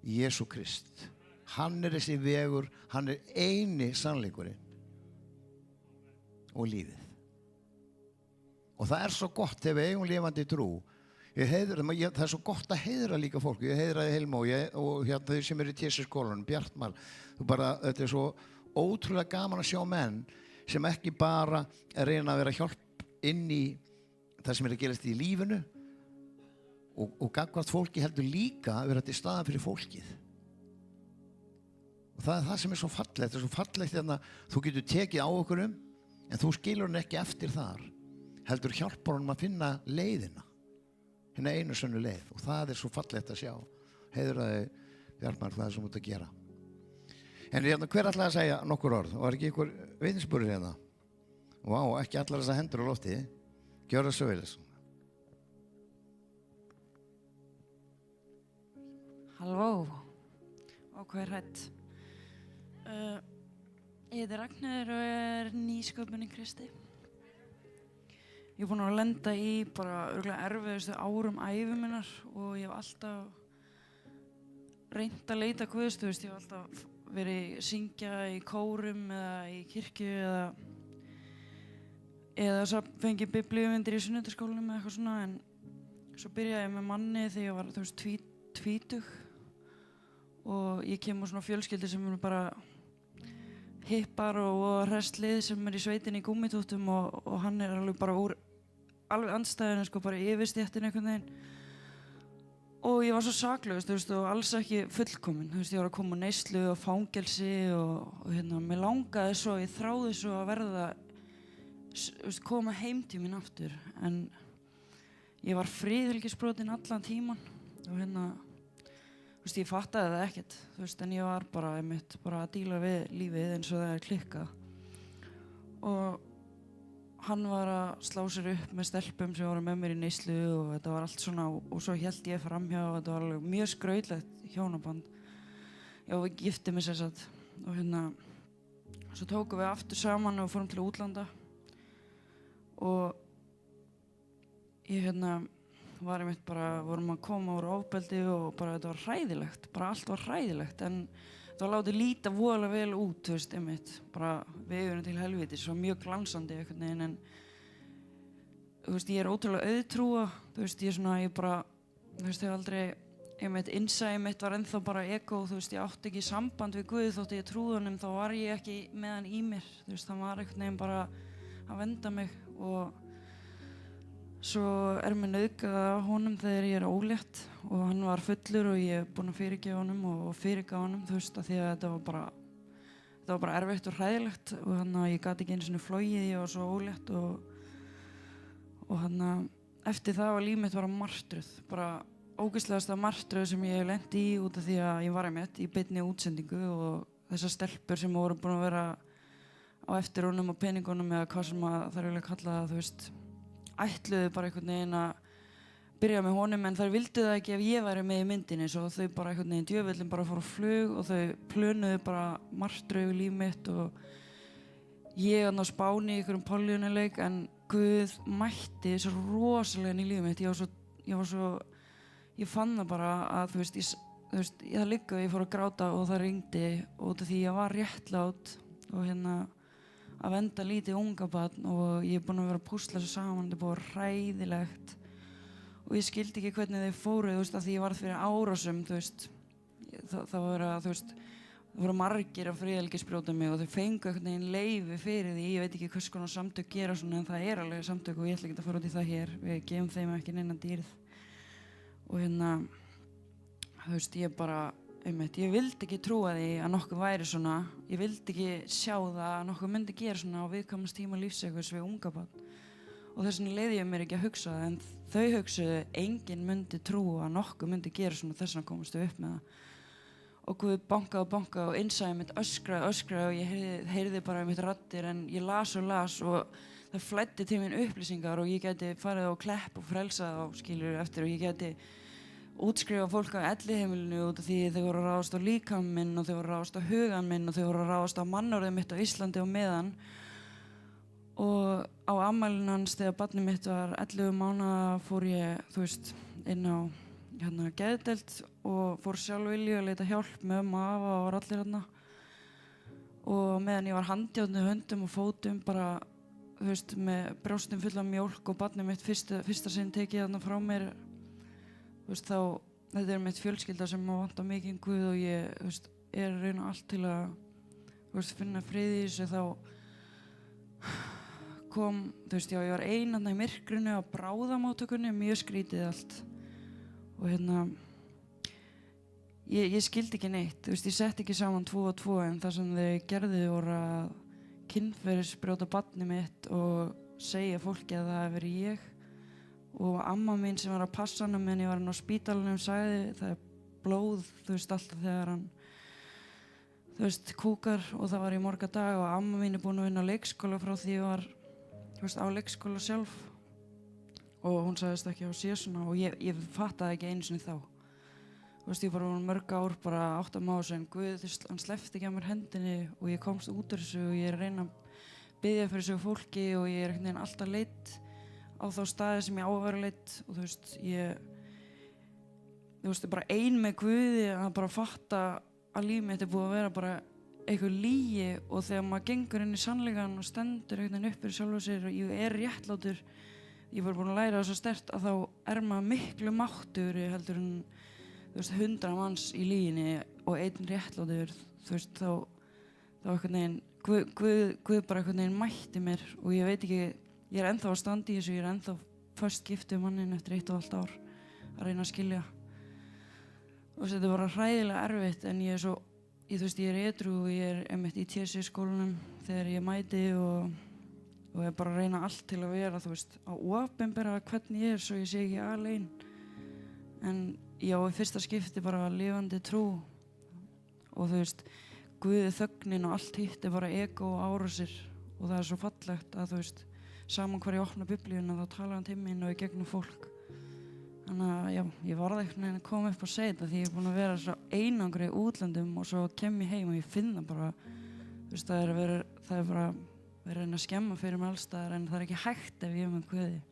B: Jesú Krist. Hann er þessi vegur, hann er eini sannleikurinn og lífið. Og það er svo gott þegar við eigum lifandi trú. Það er svo gott að heiðra líka fólk. Ég heiðraði Hilma og þau sem eru í TS-skólanum, Bjartmar. Þetta er svo ótrúlega gaman að sjá menn sem ekki bara reyna að vera hjálp inn í það sem er að gerast í lífinu og gagnvart fólki heldur líka að vera til staðan fyrir fólkið. Og það er það sem er svo fallegt. Það er svo fallegt þú getur tekið á okkurum en þú skilur hann ekki eftir þar. Heldur hjálpar honum að finna leiðina. Hérna einu sönnu leið. Og það er svo fallegt að sjá. Heiðraði Bjartmar það sem þú ert að gera. En hver ætlaði að segja nokkur orð? Var ekki einhver vitnisburður hérna? Vá, ekki allar þessar hendur á lofti. Gjörðu svo vel.
F: Halló. Hvað er hrætt? Ég heiti Ragnheiður og er nýsköpun í Kristi. Ég er búin að lenda í bara örugglega erfiðustu árum ævi minnar og ég hef alltaf reynt að leita Guðs, ég hef alltaf verið að syngja í kórum eða í kirkju eða svo fengið biblíumyndir í sunnudagaskólanum eða eitthvað svona, en svo byrjaði ég með manni þegar ég var tvítug og ég kem úr svona fjölskyldu sem er bara hippar og hresslið sem er í sveitinni í gúmmítúttum og hann er alveg bara úr alveg andstæðinu bara yfirstéttin einhvern veginn. Og ég var svo saklaus, og alls ekki fullkomin. Ég var að koma á neyslu og fangelsi og mér langaði svo, ég þráði svo að verða, koma heim til mín aftur. En ég var friðhelgisbrotin allan tíman og ég fattaði það ekkert, en ég var bara að díla við lífið eins og það er klikkað. Og hann var að slá sér upp með stelpum sem voru með mér í neyslu og þetta var allt svona og svo hélt ég framhjá og þetta var alveg mjög skrautlegt hjónaband. Já, við giftum mig sem sagt og svo tókum við aftur saman og fórum til útlanda og ég var vorum að koma úr ofbeldi og bara þetta var hræðilegt, bara allt var hræðilegt en það var látið líta voðalega vel út, bara vegurinn til helvítis, svo mjög glansandi einhvern veginn, en ég er ótrúlega auðtrúa, ég bara, þegar aldrei, innsæði mitt var ennþá bara ego, ég átti ekki samband við Guð þótt ég trúði honum, þá var ég ekki með hann í mér, það var einhvern veginn bara að venda mig og svo mér nauðgað af honum þegar ég er ólétt og hann var fullur og ég er búin að fyrirgefa honum og fyrirgaf honum, af því að þetta var bara erfitt og hræðilegt og ég gat ekki einu sinni flogið, ég var svo ólétt og eftir það var líf mitt bara martruð, bara ógeðslegasta martruð sem ég hef lent í út af því að ég var í beinni útsendingu og þessar stelpur sem voru búin að vera á eftir honum og peningunum eða hvað sem það er vilja kalla það, ætluðu bara einhvern veginn að byrja með honum en þær vildu það ekki ef ég væri með í myndinni svo þau bara einhvern veginn djöfullin bara fór á flug og þau plönuðu bara martröðu líf mitt og ég á Spáni í einhverjum polljónuleik en Guð mætti svo rosalega inn í líf mitt ég fann það bara að það liggur ég fór að gráta og það ringdi út af því ég var réttlát og að venda lítið unga barn og ég er búin að vera að púsla svo saman, þetta er búin hræðilegt og ég skildi ekki hvernig þau fóru, af því ég varð fyrir árásum, það voru margir að friðhelgisbrjóta mig og þau fengu einhvern veginn leyfi fyrir því, ég veit ekki hvers konar samtök gera svona en það er alveg samtök og ég ætla ekki að fara út í það hér, við gefum þeim ekki neina dýrð og ég bara ég vildi ekki trúa því að nokkuð væri svona, ég vildi ekki sjá það að nokkuð myndi gera svona á viðkvæmast tíma lífsins við unga barn og þess vegna leiði ég mér ekki að hugsa það en þau hugsuðu enginn myndi trúa að nokkuð myndi gera svona þess vegna komast þau upp með það og Guð bankaði og innsæði mitt öskraði og ég heyrði bara mitt raddir en ég las og það flæddi til mín upplýsingar og ég gæti farið á Klepp og frelsað á skilur eftir og ég gæti útskrifa fólk á elliheimilinu út af því þau voru að ráðast á líkamann minn og þau voru að ráðast á hugan minn og þau voru að ráðast á mannorðið mitt á Íslandi og meðan. Og á afmælinu hans þegar barnið mitt var 11 mánaða fór ég, þú veist, inn á geðdeild og fór sjálfviljugur að leita hjálp með og afa og var allir þarna. Og meðan ég var handjárnuð höndum og fótum bara, þú veist, með brjóstin full af mjólk og barnið mitt fyrsta sinn tekið þarna frá mér, þú veist, þá, þetta mitt fjölskylda sem má vanta mikið Guð og ég, þú veist, að reyna allt til að, þú veist, finna frið í þessu þá kom, þú veist, já, ég var ein þarna í myrkrinu á bráðamóttökunni, mjög skrítið allt og ég skildi ekki neitt, þú veist, ég setti ekki saman 2 og 2 en það sem þau gerðu voru að kynferðisbrjóta barnið mitt og segja fólki að það hefði verið ég og amma mín sem var að passa hana meðan ég var inn á spítalanum sagði það er blóð, þú veist, alltaf þegar hann þú veist, kúkar og það var í morga dag og amma mín er búin að vinna á leikskóla frá því ég var, þú veist, á leikskóla sjálf og hún sagðist ekki að sé svona og ég fattaði ekki einu sinni þá. Þú veist, ég bara var mörg ár bara átt að mása en Guð, hann sleppti ekki að mér hendinni og ég komst út úr þessu og ég er að reyna að biðja fyrir þessu fólki og ég er einhvern veginn alltaf leitt á þá staði sem ég á að vera leitt og þú veist, þú veist, bara ein með Guði að bara fatta að líf mitt er búið að vera bara eitthvað lygi og þegar maður gengur inn í sannleikann og stendur einhvern veginn upp fyrir sjálfu sér og ég er réttlátur, ég var búin að læra það svo sterkt að þá er maður miklu máttugri heldur en þú veist 100 manns í lyginni og einn réttlátur, þú veist, þá einhvern veginn Guð bara einhvern veginn mætti mér og ég veit ekki, ég er ennþá að standa í þessu, ég er ennþá först gift við mannin eftir 1,5 ár að reyna að skilja og þetta var hræðilega erfitt en ég er svo, þú veist, ég er edrú og ég er einmitt í TSC skólanum þegar ég mæti og ég bara að reyna allt til að vera, þú veist, á opinbera hvernig ég er svo ég sé ekki alein en ég á í fyrsta skipti bara lifandi trú og þú veist, Guði þögnin og allt hitt er bara ego og árásir og það er svo fallegt að þú veist, saman hvar ég opna biblíuna þá talar hann til mín og í gegnum fólk. Þannig að já, ég varði einhvern veginn að koma upp og segja þetta því ég er búin að vera svo einangri í útlöndum og svo kem ég heim og ég finn það bara, þú veist, það er bara verið að reyna að skemma fyrir mig allstaðar en það er ekki hægt ef ég er með Guði.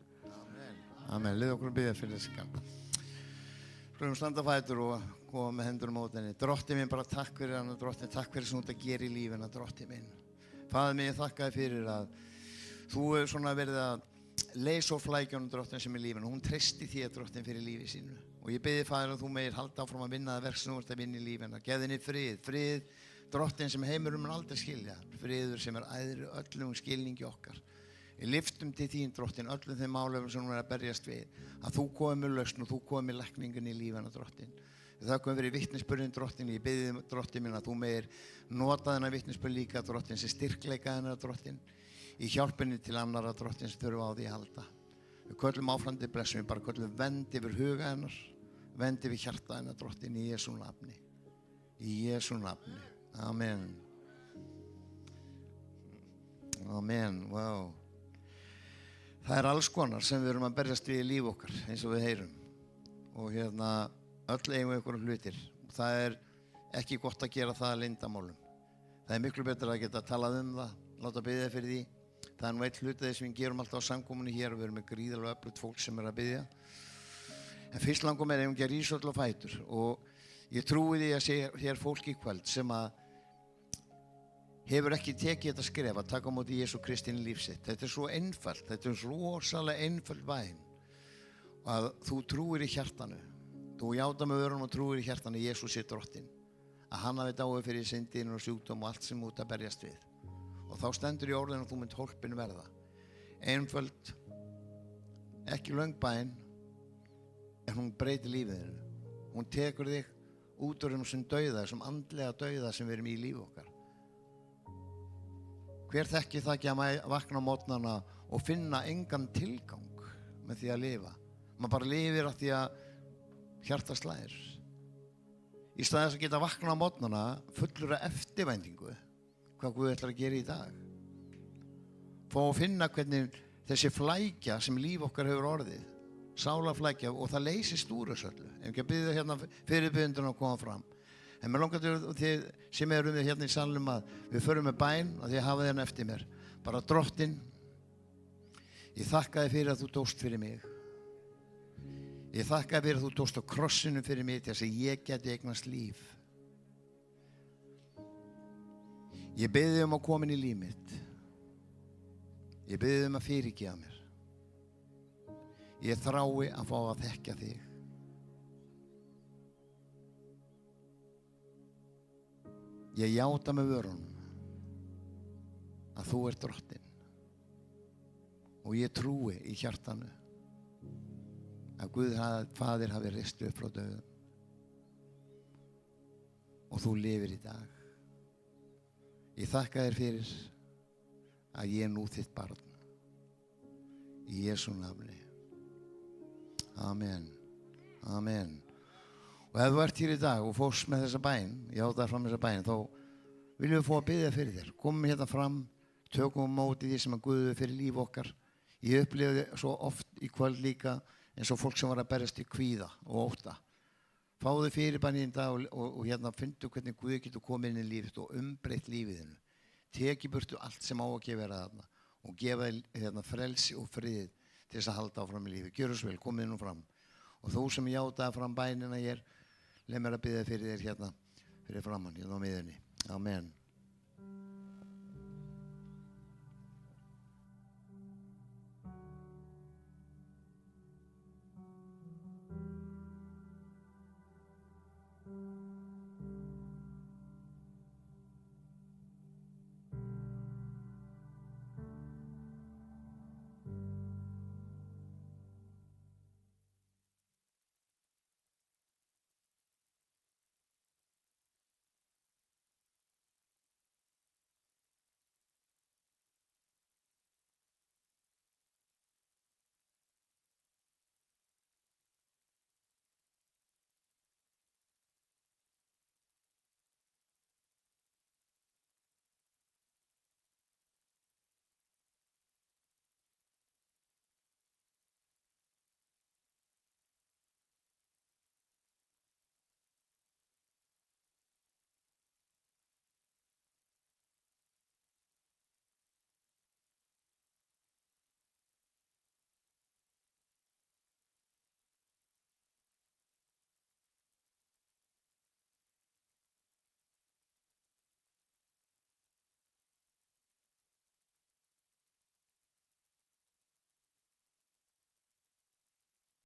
B: Amen, leið okkur að biðja fyrir þessi gang. Pröfum standa fætur og koma með hendur á mótinni. Drottinn minn, bara takk fyrir hana, Drottinn, takk fyrir sem þú ert að gera í lífina, Drottinn minn. Faðir minn, ég þakka þér fyrir að þú hefur svona verið að leysa á flækjunum, Drottinn, sem er lífinu. Hún treysti þér, Drottinn, fyrir lífi sínu. Og ég bið þig, Faðir, að þú megir halda áfram að vinna það verk sem þú ert að vinna í lífina. Gefðu henni frið, Drottinn, sem heimurinn mun aldrei skilja. Friður sem er æðri öllum skilningi okkar. Við lyftum til þín, Drottinn, öllum þeim málefnum sem hún er að berjast við. Að þú komir með lausn og þú komir með lækningun í lífina, Drottinn. Við þakkum fyrir vitnisburðin, Drottinn. Ég bið þig, Drottinn minn, að þú megir nota þennan vitnisburð líka, Drottinn, sem styrkleika hennar, Drottinn. Í hjálpinni til annarra, Drottinn, sem þurfa á því að halda. Við köllum áfram til blessum, við bara köllum vend yfir huga hennar, vend yfir hjarta hennar, Drottinn, í Jesú nafni. Í Jesú nafni. Amen. Amen, wow. Það er alls konar sem við erum að berjast við í líf okkar, eins og við heyrum. Og öll eigum við einhverjum hlutir. Það er ekki gott að gera það að leyndamálum. Það er miklu betur að geta talað um það, láta biðja fyrir því. Það er nú eitt hluti sem við gerum alltaf á samkomunni hér og við erum með gríðarlega öflugt fólk sem er að biðja. En fyrst langum eigum ekki að rísa öll á fætur og ég trúi því að sé hér fólk í kvöld sem að hefur ekki tekið þetta skref að taka á móti Jesú Kristi inn í líf sitt. Þetta er svo einfalt, þetta er svo rosalega einföld bæn. Og að þú trúir í hjartanu, þú játar með vörunum og trúir í hjartanu Jesú sé Drottinn. Að hann hafi dáið fyrir syndin og sjúkdóm og allt sem út að berjast við. Og þá stendur í orðinu að þú mynd hólpin verða. Einföld, ekki löng bæn, en hún breytir lífið þínu. Hún tekur þig út úr þessum dauða, þessum andlega dauða sem við erum í lífi okkar. Hver þekki það ekki að vakna á mótnana og finna engan tilgang með því að lifa? Maður bara lifir af því að hjarta slæðir. Í stað þess að geta vakna á mótnana fullur af eftirvæntingu hvað Guð ætlar að gera í dag. fá að finna hvernig þessi flækja sem líf okkar hefur orðið, sálaflækja, og það leysist úr þessu öllu. Ef ekki að biðja hérna fyrirbyrjunduna að koma fram. En mér langar til þið sem eru með hérna í salnum að við förum með bæn og þið hafa þérna eftir mér. Bara Drottinn, ég þakka þér fyrir að þú dóst fyrir mig. Ég þakka þér fyrir að þú dóst á krossinu fyrir mig til þess að ég geti eignast líf. Ég bið þig að koma inn í líf mitt. Ég bið þig að fyrirgefa mér. Ég þrái að fá að þekkja þig. Ég játa með vörunum að þú ert Drottinn og ég trúi í hjartanu að Guð Faðir hafi reist upp frá dauðum og þú lifir í dag. Ég þakka þér fyrir að ég er nú þitt barn. Í Jesú nafni. Amen. Amen. Og ef þú ert hér í dag og fórst með þessa bæn, játaði fram þessa bæn, þá viljum við fá að biðja fyrir þér. Komum hérna fram, tökum á móti því sem að Guð fyrir líf okkar. Ég upplifði svo oft í kvöld líka eins og fólk sem var að berjast í kvíða og ótta. Fáðu fyrirbæn í dag og hérna fyndu hvernig Guð getur komið inn í lífið og umbreytt lífið þínu. Teki burtu allt sem á að vera þarna og gefa hérna frelsi og frið til þess að halda áfram í lífið. Gjörðu svo vel, komið nú fram. Og þú sem játaði fram bænina leið mér að biðja fyrir þér hérna fyrir framann, hérna á miðunni. Amen.